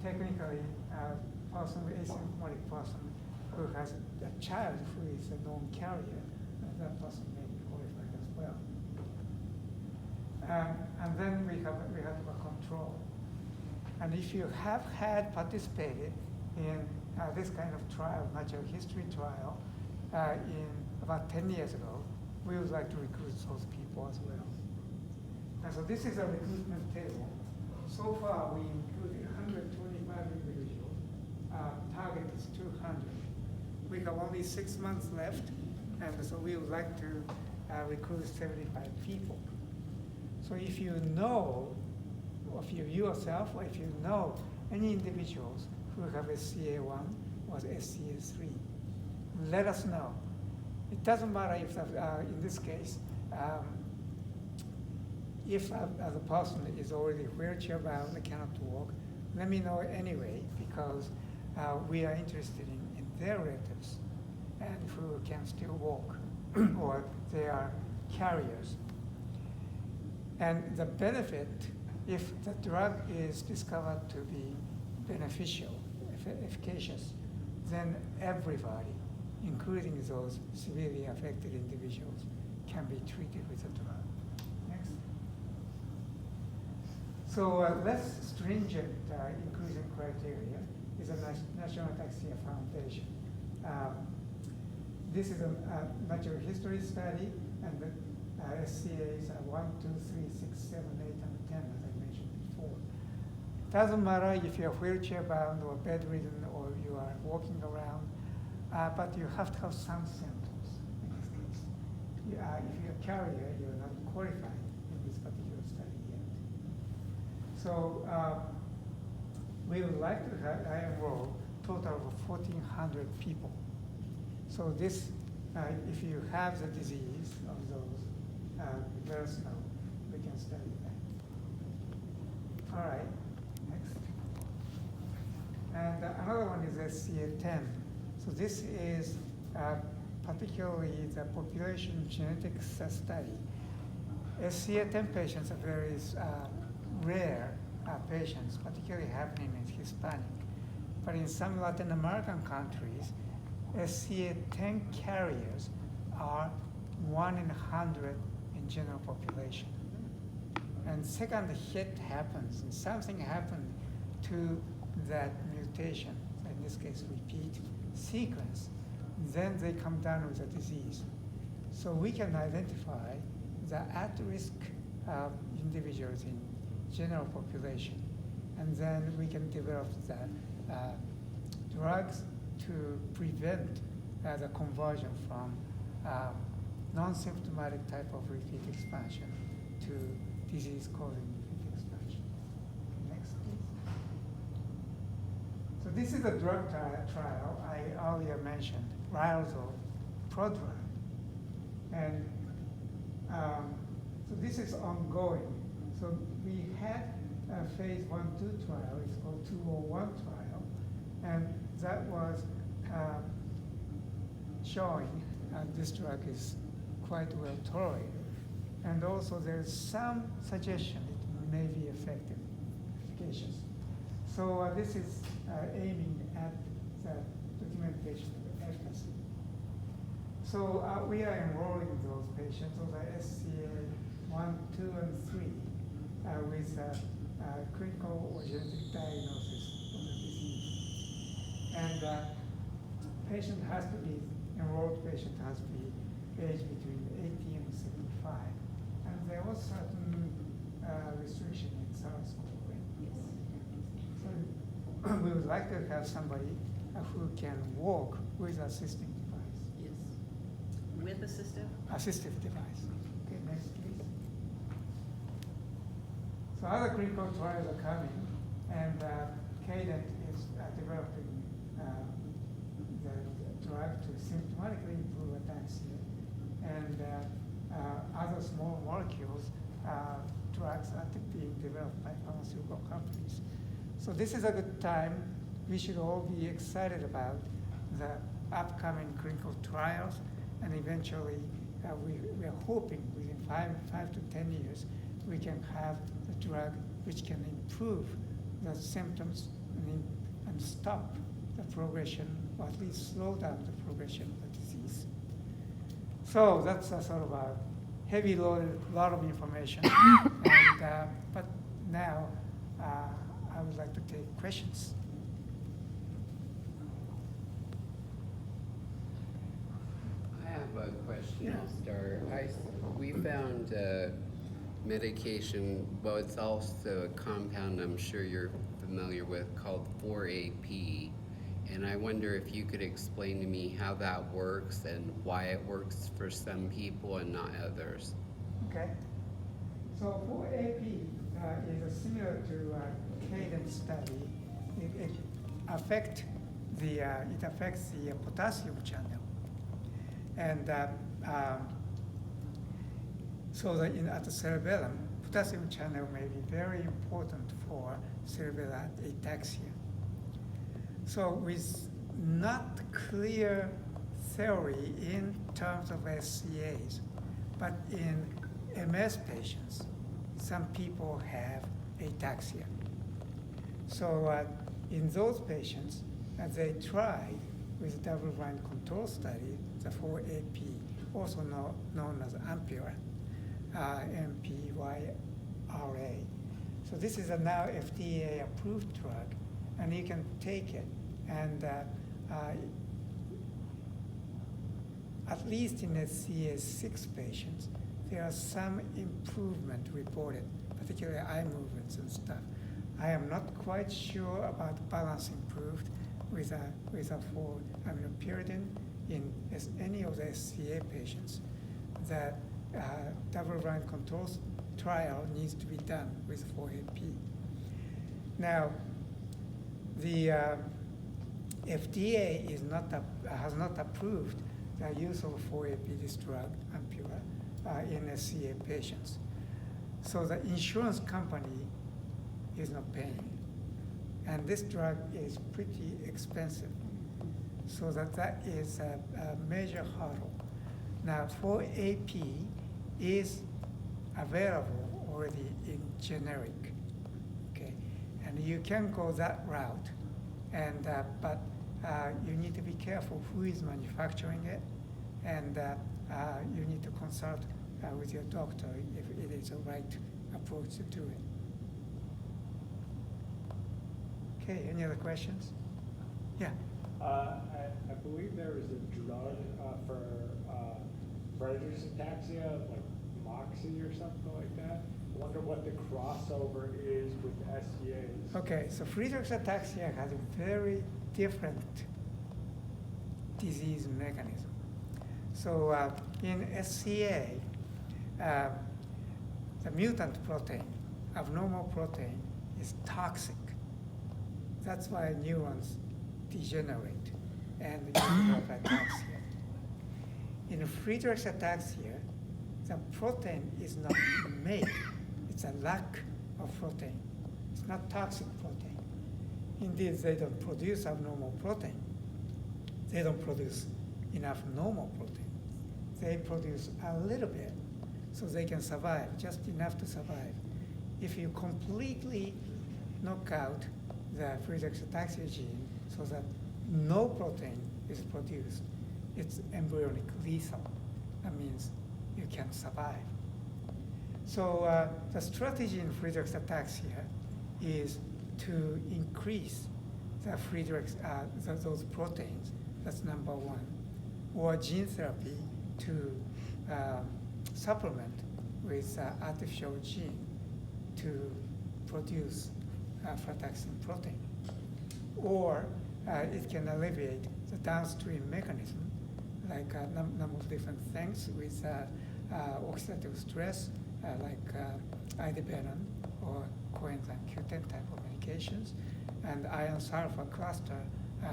B: Technically, a person, asymptomatic person who has a child who is a known carrier, that person may be qualified as well. And then we have a control. And if you have had participated in this kind of trial, natural history trial, in about 10 years ago, we would like to recruit those people as well. And so this is a recruitment table. So far, we included 125 individuals. Target is 200. We have only 6 months left, and so we would like to recruit 75 people. So if you know, or if you yourself, or if you know any individuals who have SCA1 or SCA3, let us know. It doesn't matter if, in this case, if the person is already wheelchair bound and cannot walk, let me know anyway, because we are interested in their relatives and who can still walk or they are carriers. And the benefit, if the drug is discovered to be beneficial, efficacious, then everybody, including those severely affected individuals, can be treated with the drug. Next. So less stringent inclusion criteria is a National Ataxia Foundation. This is a natural history study, and the SCAs are 1, 2, 3, 6, 7, 8, and 10, as I mentioned before. It doesn't matter if you're wheelchair bound or bedridden or you are walking around, but you have to have some symptoms in this case. If you're a carrier, you're not qualified in this particular study yet. So we would like to enroll a total of 1,400 people. So this, if you have the disease of those, let us know. We can study that. All right, next. And another one is SCA10. So this is particularly the population genetics study. SCA10 patients are very rare patients, particularly happening in Hispanic. But in some Latin American countries, SCA10 carriers are 1 in 100 in general population. And second hit happens, and something happened to that mutation, in this case repeat sequence, then they come down with the disease. So we can identify the at-risk individuals in general population, and then we can develop the drugs to prevent the conversion from non-symptomatic type of repeat expansion to disease-causing repeat expansion. Next, please. So this is a drug trial I earlier mentioned, Ryozo prodrug. And so this is ongoing. So we had a phase 1-2 trial, it's called 201 trial, and that was showing this drug is quite well tolerated. And also there's some suggestion it may be effective, efficacious. So this is aiming at the documentation of efficacy. So we are enrolling those patients, those are SCA 1, 2, and 3, with clinical or genetic diagnosis of the disease. And enrolled patient has to be aged between 80 and 75. And there was certain restriction in SARS code. So we would like to have somebody who can walk with assistive device.
D: Yes. With assistive?
B: Assistive device. Okay, next please. So other clinical trials are coming, and Cadent is developing the drug to symptomatically improve ataxia, and other small molecules drugs are being developed by pharmaceutical companies. So this is a good time. We should all be excited about the upcoming clinical trials, and eventually we are hoping within 5 to 10 years we can have a drug which can improve the symptoms and stop the progression, or at least slow down the progression of the disease. So that's a sort of a heavy loaded, lot of information. And, but now I would like to take questions.
E: I have a question. I'll start. We found medication, well, it's also a compound I'm sure you're familiar with called 4AP. And I wonder if you could explain to me how that works and why it works for some people and not others.
B: Okay. So 4AP is similar to cadence study. It affects the potassium channel, and so that at the cerebellum, potassium channel may be very important for cerebellar ataxia. So with not clear theory in terms of SCAs, but in MS patients, some people have ataxia. So in those patients, they tried with double-blind control study, the 4AP, also known as Ampyra, MPYRA. So this is a now FDA-approved drug, and you can take it. And at least in SCA6 patients, there are some improvement reported, particularly eye movements and stuff. I am not quite sure about balance improved with a 4-aminopyridine in any of the SCA patients. That double-blind control trial needs to be done with 4AP. Now, the FDA has not approved the use of 4AP, this drug, Ampyra, in SCA patients. So the insurance company is not paying. And this drug is pretty expensive. So that is a major hurdle. Now, 4AP is available already in generic, okay? And you can go that route, and but you need to be careful who is manufacturing it, and you need to consult with your doctor if it is the right approach to do it. Okay, any other questions? Yeah.
F: I believe there was a drug for Friedreich's ataxia, like Moxie or something like that. I wonder what the crossover is with SCAs.
B: Okay, so Friedreich's ataxia has a very different disease mechanism. So in SCA, the mutant protein, abnormal protein, is toxic. That's why neurons degenerate and you develop ataxia. In Friedreich's ataxia, the protein is not made. It's a lack of protein. It's not toxic protein. Indeed, they don't produce abnormal protein. They don't produce enough normal protein. They produce a little bit so they can survive, just enough to survive. If you completely knock out the Friedreich's ataxia gene so that no protein is produced, it's embryonic lethal. That means you can't survive. So the strategy in Friedreich's ataxia is to increase the those proteins. That's number one. Or gene therapy to supplement with artificial gene to produce frataxin protein. Or it can alleviate the downstream mechanism, like a number of different things with oxidative stress, like idabenone or coenzyme Q10 type of medications, and iron sulfur cluster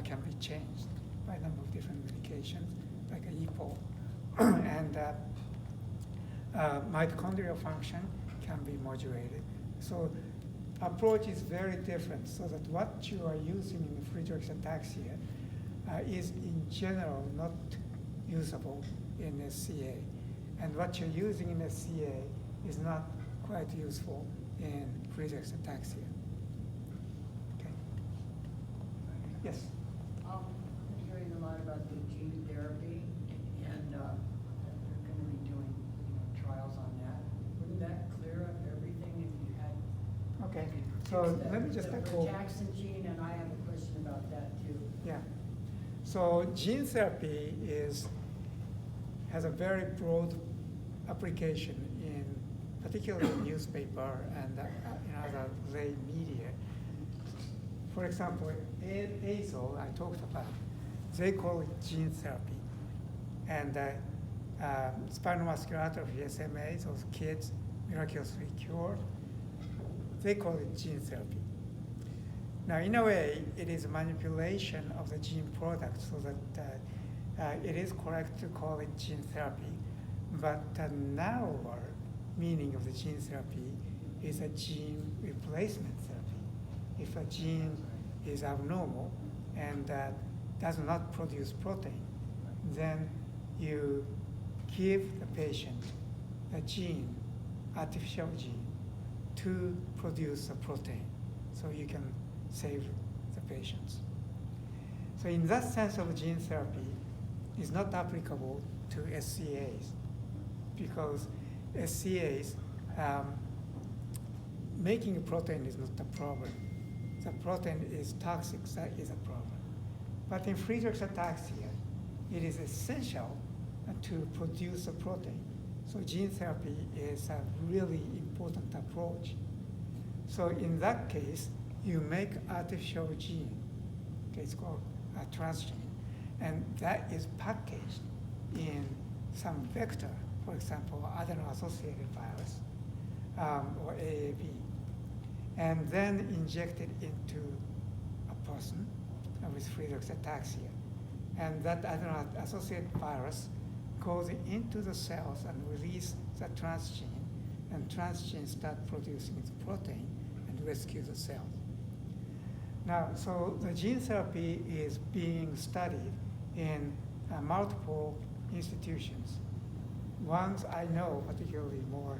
B: can be changed by a number of different medications, like a EPO. And mitochondrial function can be modulated. So approach is very different, so that what you are using in Friedreich's ataxia is in general not usable in SCA. And what you're using in SCA is not quite useful in Friedreich's ataxia. Okay. Yes?
C: I'm hearing a lot about the gene therapy, and that they're going to be doing trials on that. Wouldn't that clear up everything if you had?
B: Okay.
C: you could
B: So
C: fix that-
B: let me just
C: the
B: echo.
C: Jackson gene, and I have a question about that too.
B: Yeah. So gene therapy has a very broad application in particularly in newspaper and in other lay media. For example, ASO I talked about, they call it gene therapy. And spinal muscular atrophy, SMA, those kids miraculously cured, they call it gene therapy. Now, in a way, it is a manipulation of the gene product, so that it is correct to call it gene therapy. But the narrower meaning of the gene therapy is a gene replacement therapy. If a gene is abnormal and does not produce protein, then you give the patient a gene, artificial gene, to produce a protein, so you can save the patients. So in that sense of gene therapy is not applicable to SCAs, because SCAs, making a protein is not the problem. The protein is toxic, that is a problem. But in Friedreich's ataxia, it is essential to produce a protein. So gene therapy is a really important approach. So in that case, you make artificial gene, okay, it's called a transgene, and that is packaged in some vector, for example, adeno-associated virus, or AAV, and then injected into a person with Friedreich's ataxia. And that adeno-associated virus goes into the cells and release the transgene, and transgene start producing its protein and rescue the cells. Now, so the gene therapy is being studied in multiple institutions. Ones I know particularly more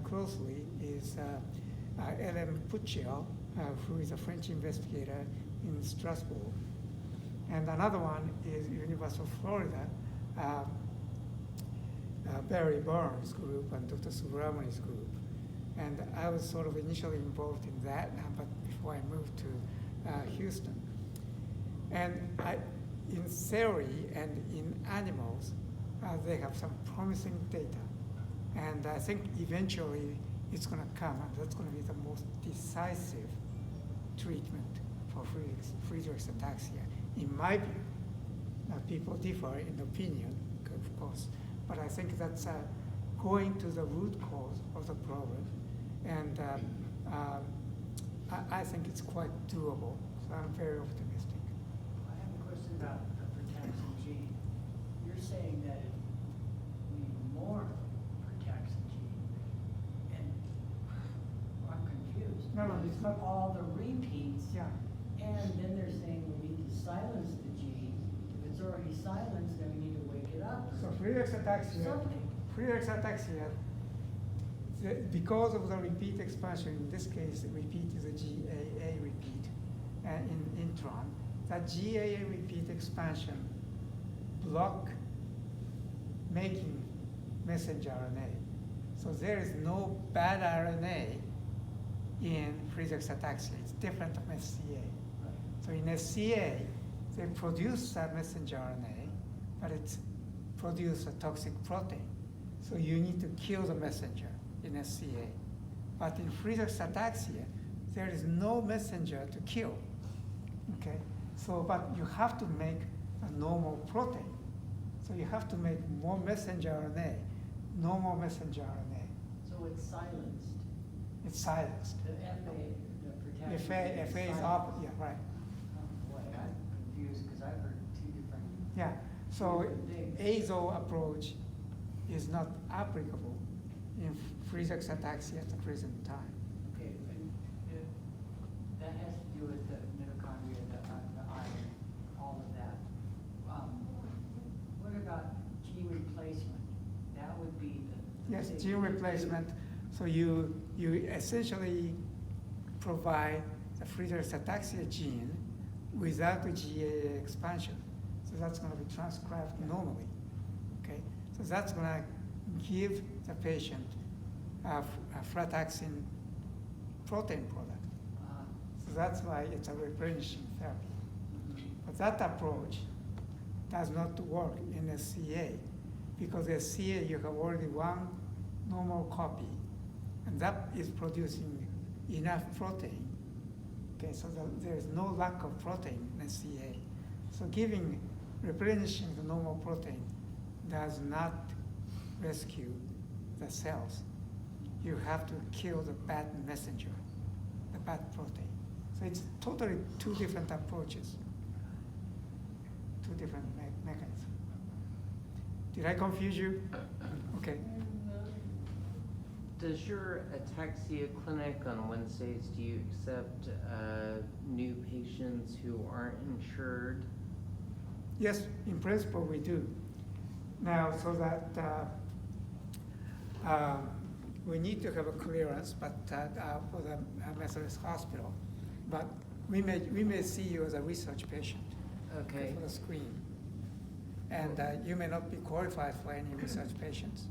B: closely is Hélène Pucciel, who is a French investigator in Strasbourg. And another one is University of Florida, Barry Burns group and Dr. Subramani's group. And I was sort of initially involved in that, but before I moved to Houston. And in theory and in animals, they have some promising data. And I think eventually it's going to come, and that's going to be the most decisive treatment for Friedreich's ataxia, in my view. Now, people differ in opinion, of course, but I think that's going to the root cause of the problem, and I think it's quite doable, so I'm very optimistic.
C: I have a question about the frataxin gene. You're saying that we need more frataxin gene, and I'm confused.
B: No, it's not.
C: All the repeats,
B: Yeah.
C: and then they're saying we need to silence the gene. If it's already silenced, then we need to wake it up.
B: So Friedreich's ataxia,
C: Something.
B: because of the repeat expansion, in this case, the repeat is a GAA repeat in intron. That GAA repeat expansion block making messenger RNA. So there is no bad RNA in Friedreich's ataxia. It's different from SCA. So in SCA, they produce a messenger RNA, but it's produce a toxic protein. So you need to kill the messenger in SCA. But in Friedreich's ataxia, there is no messenger to kill. Okay? So, but you have to make a normal protein. So you have to make more messenger RNA, no more messenger RNA.
C: So it's silenced.
B: It's silenced.
C: The FA, the frataxin
B: FA is
C: silenced.
B: up, yeah, right.
C: Oh, boy, I'm confused because I've heard two different.
B: Yeah, so
C: Different things.
B: ASO approach is not applicable in Friedreich's ataxia at the present time.
C: Okay, and that has to do with the mitochondria, the iron, all of that. What about gene replacement? That would be the.
B: Yes, gene replacement, so you essentially provide the Friedreich's ataxia gene without the GAA expansion. So that's going to be transcribed normally, okay? So that's going to give the patient a frataxin protein product. So that's why it's a replenishing therapy. But that approach does not work in SCA, because SCA you have already one normal copy, and that is producing enough protein. Okay, so there is no lack of protein in SCA. So replenishing the normal protein does not rescue the cells. You have to kill the bad messenger, the bad protein. So it's totally two different approaches, two different mechanisms. Did I confuse you? Okay.
G: Does your ataxia clinic on Wednesdays, do you accept new patients who aren't insured?
B: Yes, in principle we do. Now, so that we need to have a clearance, but for the Methodist Hospital, but we may see you as a research patient.
G: Okay.
B: For the screen, and you may not be qualified for any research patients,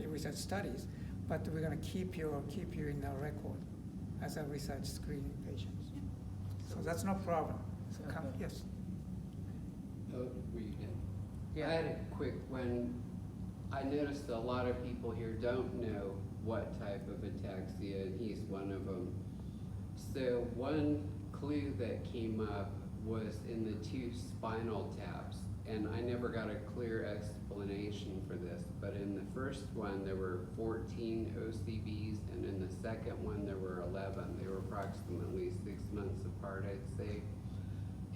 B: research studies, but we're going to keep you in our record as a research screening patient. So that's no problem. So come,
G: Okay.
B: yes.
E: Oh, were you done?
G: Yeah.
E: I had a quick one. I noticed a lot of people here don't know what type of ataxia, and he's one of them. So one clue that came up was in the two spinal taps, and I never got a clear explanation for this, but in the first one there were 14 OCBs, and in the second one there were 11. They were approximately 6 months apart, I'd say.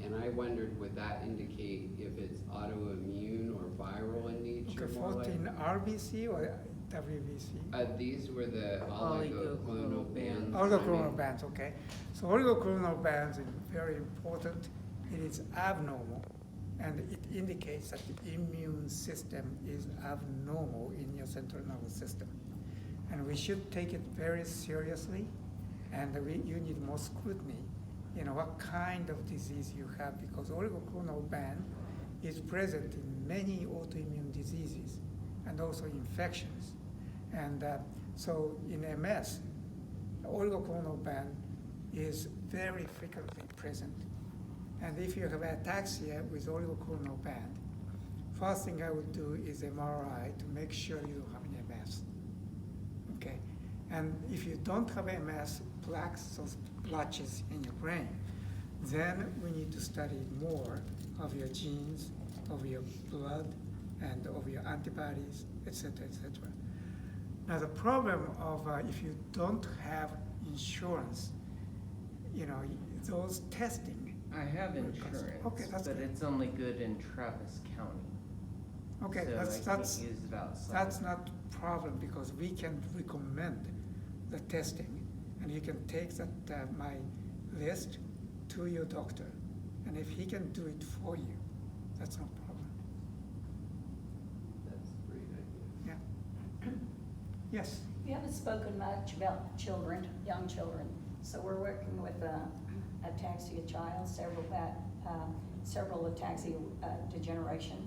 E: And I wondered, would that indicate if it's autoimmune or viral in nature?
B: Okay,
E: more
B: 14 RBC or WBC?
E: These were the
G: Oligoclonal
E: oligoclonal bands.
B: Oligoclonal bands, okay. So oligoclonal bands is very important. It is abnormal, and it indicates that the immune system is abnormal in your central nervous system. And we should take it very seriously, and you need more scrutiny, what kind of disease you have, because oligoclonal band is present in many autoimmune diseases, and also infections. And so in MS, oligoclonal band is very frequently present. And if you have ataxia with oligoclonal band, first thing I would do is MRI to make sure you don't have any MS. Okay, and if you don't have MS, plaques, those blotches in your brain, then we need to study more of your genes, of your blood, and of your antibodies, etc., etc. Now the problem of if you don't have insurance, those testing.
G: I have insurance,
B: Okay, that's
G: but
B: good.
G: it's only good in Travis County.
B: Okay,
G: So
B: that's
G: I can't use it outside.
B: that's not a problem because we can recommend the testing, and you can take that my list to your doctor, and if he can do it for you, that's no problem.
E: That's a great idea.
B: Yeah. Yes.
H: We haven't spoken much about children, young children. So we're working with ataxia child, several ataxia degeneration.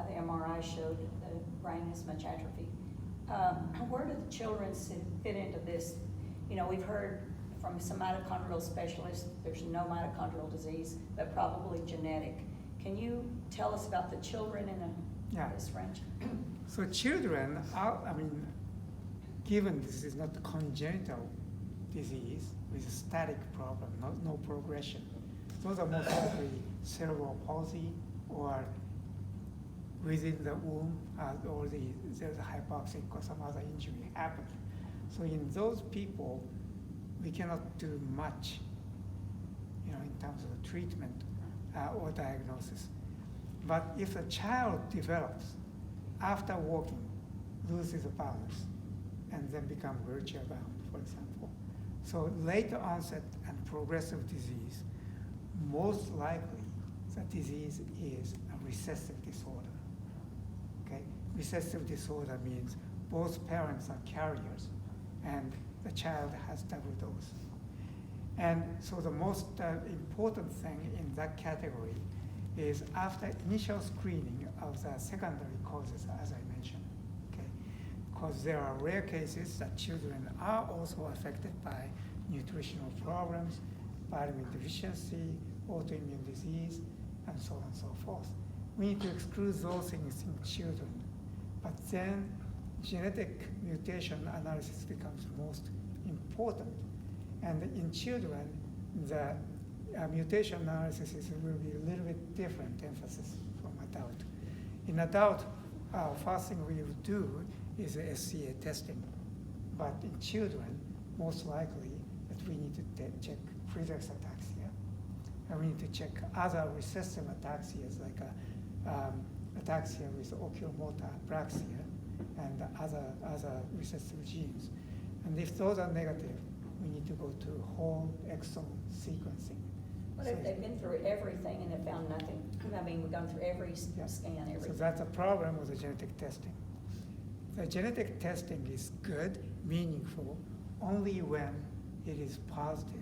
H: The MRI showed the brain has much atrophy. Where do the children fit into this? We've heard from some mitochondrial specialists, there's no mitochondrial disease, but probably genetic. Can you tell us about the children in
B: Yeah.
H: this range?
B: So children are, given this is not congenital disease with a static problem, no progression, those are most likely cerebral palsy or within the womb or there's a hypoxic or some other injury happened. So in those people, we cannot do much, in terms of treatment or diagnosis. But if a child develops after walking, loses balance, and then become wheelchair bound, for example. So late onset and progressive disease, most likely the disease is a recessive disorder. Okay? Recessive disorder means both parents are carriers and the child has double dose. And so the most important thing in that category is after initial screening of the secondary causes, as I mentioned. Okay? Because there are rare cases that children are also affected by nutritional problems, vitamin deficiency, autoimmune disease, and so on and so forth. We need to exclude those things in children. But then genetic mutation analysis becomes most important. And in children, the mutation analysis will be a little bit different emphasis from adult. In adult, first thing we will do is SCA testing. But in children, most likely that we need to check Friedreich's ataxia. And we need to check other recessive ataxias like ataxia with oculomotor apraxia and other recessive genes. And if those are negative, we need to go to whole exome sequencing.
H: What if they've been through everything and have found nothing? We've gone through every scan,
B: So
H: everything.
B: that's a problem with the genetic testing. The genetic testing is good, meaningful, only when it is positive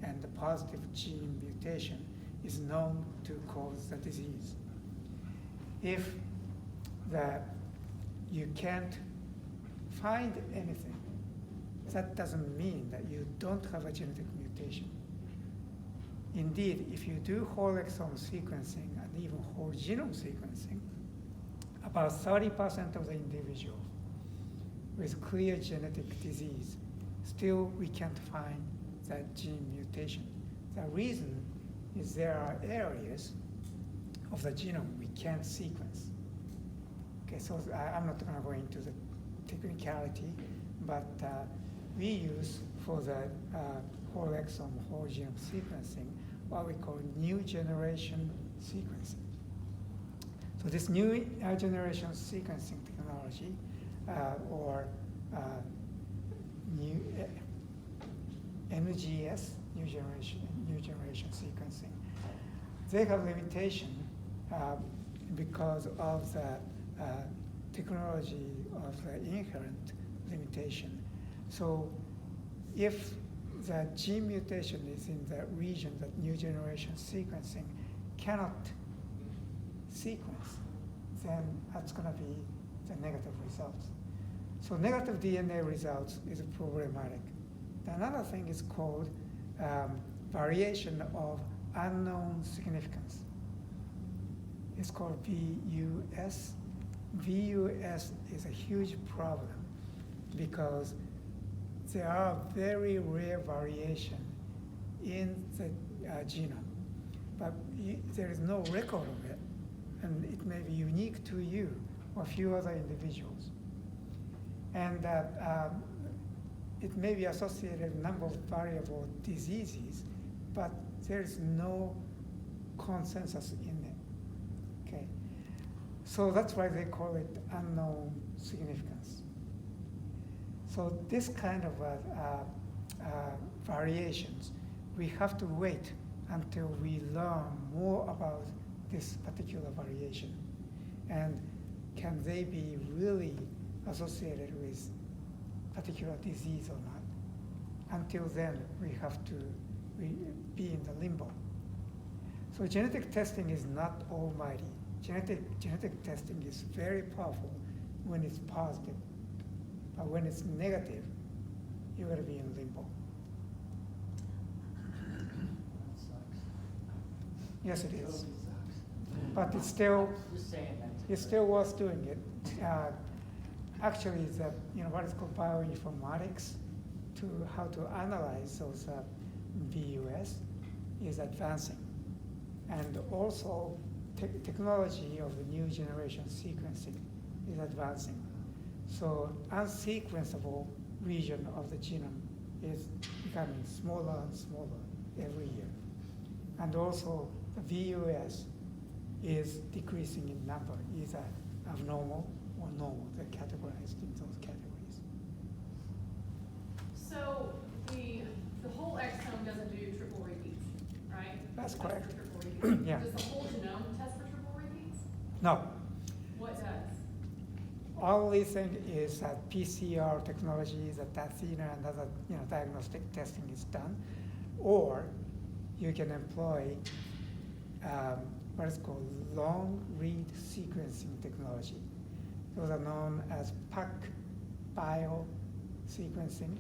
B: and the positive gene mutation is known to cause the disease. If you can't find anything, that doesn't mean that you don't have a genetic mutation. Indeed, if you do whole exome sequencing and even whole genome sequencing, about 30% of the individuals with clear genetic disease, still we can't find that gene mutation. The reason is there are areas of the genome we can't sequence. Okay, so I'm not going to go into the technicality, but we use for the whole exome, whole genome sequencing, what we call new generation sequencing. So this new generation sequencing technology, or new NGS, new generation sequencing, they have limitation because of the technology of the inherent limitation. So if the gene mutation is in the region that new generation sequencing cannot sequence, then that's going to be the negative results. So negative DNA results is problematic. Another thing is called variation of unknown significance. It's called VUS. VUS is a huge problem because there are very rare variation in the genome, but there is no record of it, and it may be unique to you or a few other individuals. And it may be associated with a number of variable diseases, but there is no consensus in it. Okay, so that's why they call it unknown significance. So this kind of variations, we have to wait until we learn more about this particular variation, and can they be really associated with particular disease or not. Until then, we have to be in the limbo. So genetic testing is not almighty. Genetic testing is very powerful when it's positive, but when it's negative, you're gonna be in limbo.
C: That sucks.
B: Yes, it is,
C: Totally sucks.
B: but it's still
C: Just saying that.
B: it's still worth doing it. Actually, what is called bioinformatics, to how to analyze those VUS is advancing, and also technology of the new generation sequencing is advancing. So unsequenceable region of the genome is becoming smaller and smaller every year, and also the VUS is decreasing in number, either abnormal or normal. They're categorized in those categories.
A: So the whole exome doesn't do triple repeats, right?
B: That's
A: It tests
B: correct.
A: for triple repeats.
B: Yeah.
A: Does the whole genome test for triple repeats?
B: No,
A: What does?
B: only thing is that PCR technology, the Ataxia and other diagnostic testing is done, or you can employ what is called long read sequencing technology. Those are known as PAC bio sequencing.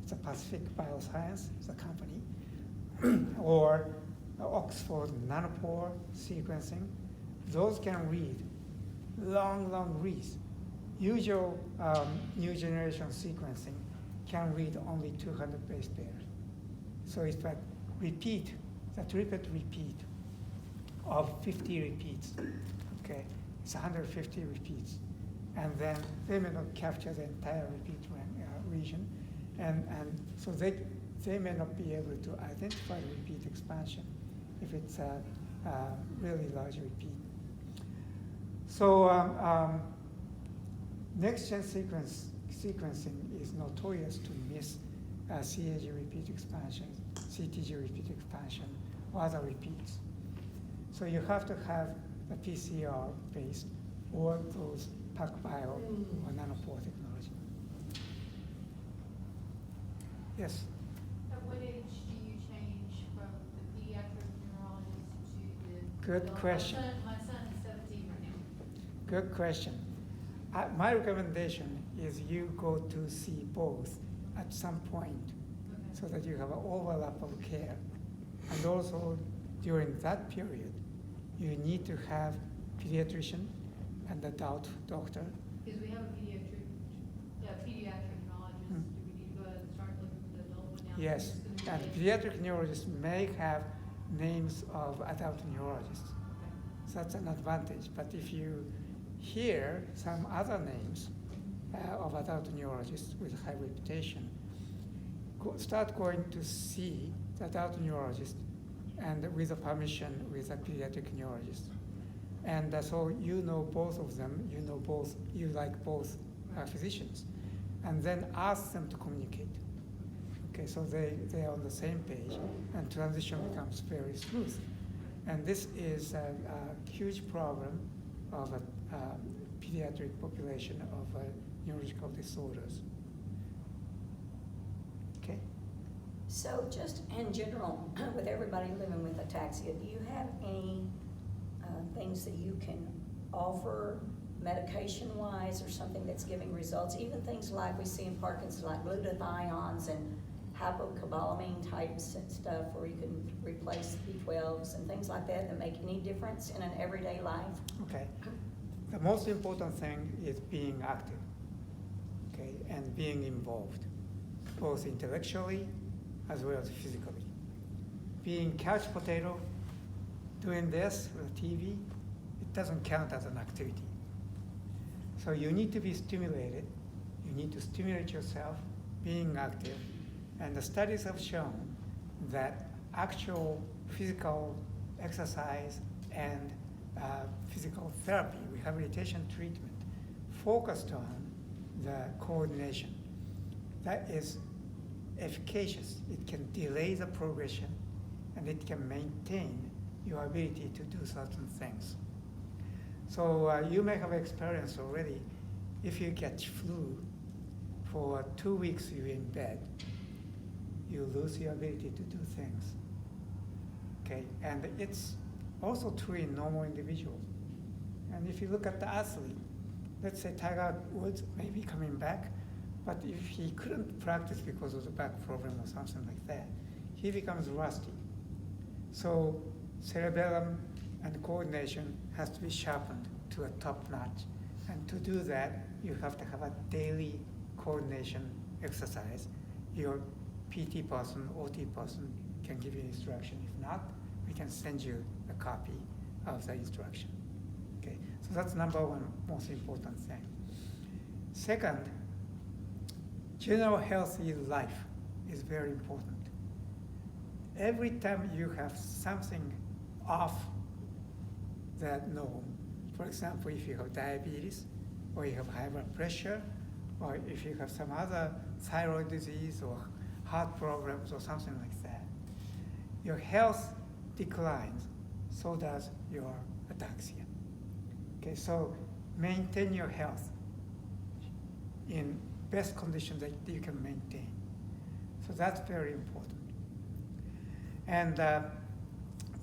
B: It's a Pacific Bioscience, it's a company, or Oxford nanopore sequencing. Those can read long reads. Usual new generation sequencing can read only 200 base pairs. So it's like repeat of 50 repeats. Okay, it's 150 repeats, and then they may not capture the entire repeat region, and so they may not be able to identify the repeat expansion if it's a really large repeat. So next-gen sequencing is notorious to miss CAG repeat expansion, CTG repeat expansion, or other repeats. So you have to have a PCR based or those PacBio or nanopore technology. Yes?
I: At what age do you change from the pediatric neurologist to the?
B: Good
I: adult?
B: question.
I: My son is 17 right now.
B: Good question. My recommendation is you go to see both at some point
I: Okay.
B: so that you have an overlap of care. And also during that period, you need to have pediatrician and adult doctor.
I: Because we have a pediatric neurologist.
B: Mm.
I: Do we need to go ahead and start looking for the adult one now?
B: Yes,
I: It's
B: and
I: gonna be-
B: pediatric neurologists may have names of adult neurologists.
I: Okay.
B: So that's an advantage. But if you hear some other names of adult neurologists with high reputation, start going to see the adult neurologist and with the permission with a pediatric neurologist. And so you know both of them, you like both physicians. And then ask them to communicate. Okay, so they are on the same page and transition becomes very smooth. And this is a huge problem of a pediatric population of neurological disorders. Okay?
H: So just in general, with everybody living with ataxia, do you have any things that you can offer medication-wise or something that's giving results, even things like we see in Parkinson's, like glutathiones and hypocobalamin types and stuff where you can replace B12s and things like that that make any difference in an everyday life?
B: Okay. The most important thing is being active, okay, and being involved, both intellectually as well as physically. Being couch potato, doing this with TV, it doesn't count as an activity. So you need to be stimulated. You need to stimulate yourself, being active. And the studies have shown that actual physical exercise and physical therapy, rehabilitation treatment, focused on the coordination. That is efficacious. It can delay the progression and it can maintain your ability to do certain things. So you may have experienced already, if you catch flu, for 2 weeks you're in bed, you lose your ability to do things. Okay, and it's also true in normal individuals. And if you look at the athlete, let's say Tiger Woods may be coming back, but if he couldn't practice because of the back problem or something like that, he becomes rusty. So cerebellum and coordination has to be sharpened to a top notch. And to do that, you have to have a daily coordination exercise. Your PT person, OT person can give you instruction. If not, we can send you a copy of the instruction. Okay, so that's number one most important thing. Second, general healthy life is very important. Every time you have something off that norm, for example, if you have diabetes, or you have high blood pressure, or if you have some other thyroid disease or heart problems or something like that, your health declines, so does your ataxia. Okay, so maintain your health in best conditions that you can maintain. So that's very important. And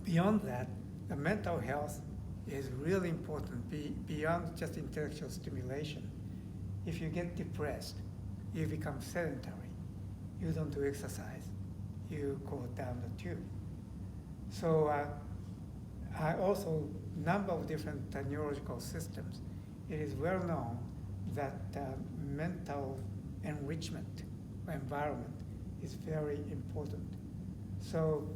B: beyond that, the mental health is really important beyond just intellectual stimulation. If you get depressed, you become sedentary. You don't do exercise. You go down the tube. So I also, number of different neurological systems, it is well known that mental enrichment or environment is very important. So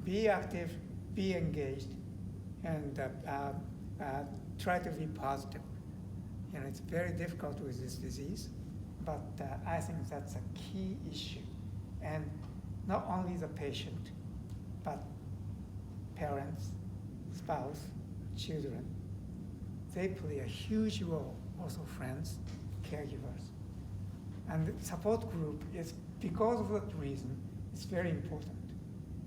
B: be active, be engaged, and try to be positive. You know, it's very difficult with this disease, but I think that's a key issue. And not only the patient, but parents, spouse, children, they play a huge role, also friends, caregivers. And the support group is, because of that reason, it's very important.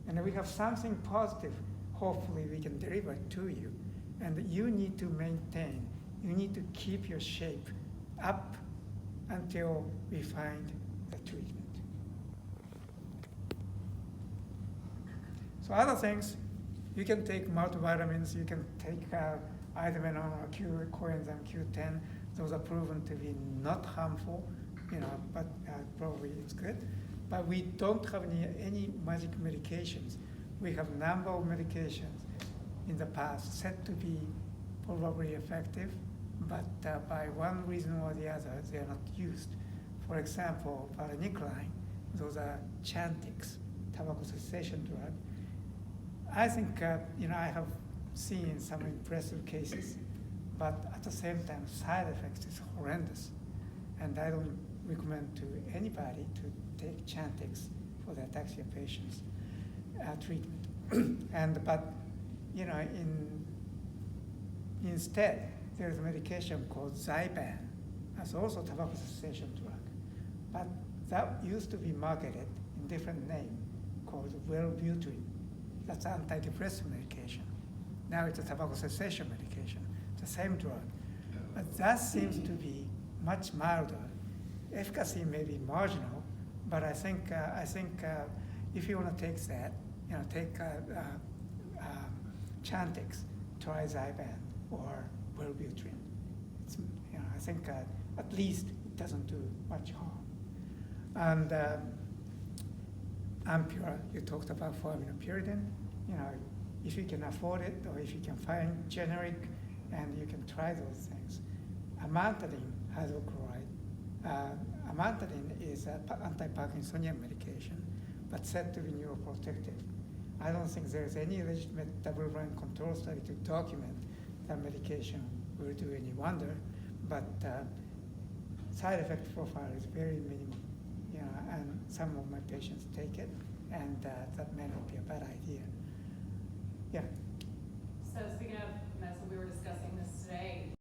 B: And we have something positive, hopefully we can deliver to you. And you need to maintain, you need to keep your shape up until we find the treatment. So other things, you can take multivitamins, you can take iodine or coenzyme Q10. Those are proven to be not harmful, you know, but probably it's good. But we don't have any magic medications. We have a number of medications in the past said to be probably effective, but by one reason or the other, they are not used. For example, varenicline, those are Chantix, tobacco cessation drug. I think, you know, I have seen some impressive cases, but at the same time, side effects is horrendous. And I don't recommend to anybody to take Chantix for the ataxia patients treatment. But you know, instead there's a medication called Zyban. That's also tobacco cessation drug, but that used to be marketed in different name called Wellbutrin. That's antidepressant medication. Now it's a tobacco cessation medication, the same drug, but that seems to be much milder. Efficacy may be marginal, but I think if you want to take that, you know, take Chantix, try Zyban or Wellbutrin. It's You know, I think at least it doesn't do much harm. And Ampura, you talked about formiminopyridine. You know, if you can afford it or if you can find generic, and you can try those things. Amantadine, hydrochloride. Amantadine is an anti-Parkinsonian medication, but said to be neuroprotective. I don't think there's any legitimate double-blind control study to document that medication will do any wonder, but side effect profile is very minimal. You know, and some of my patients take it, and that may not be a bad idea. Yeah.
A: So speaking of medicine, we were discussing this today.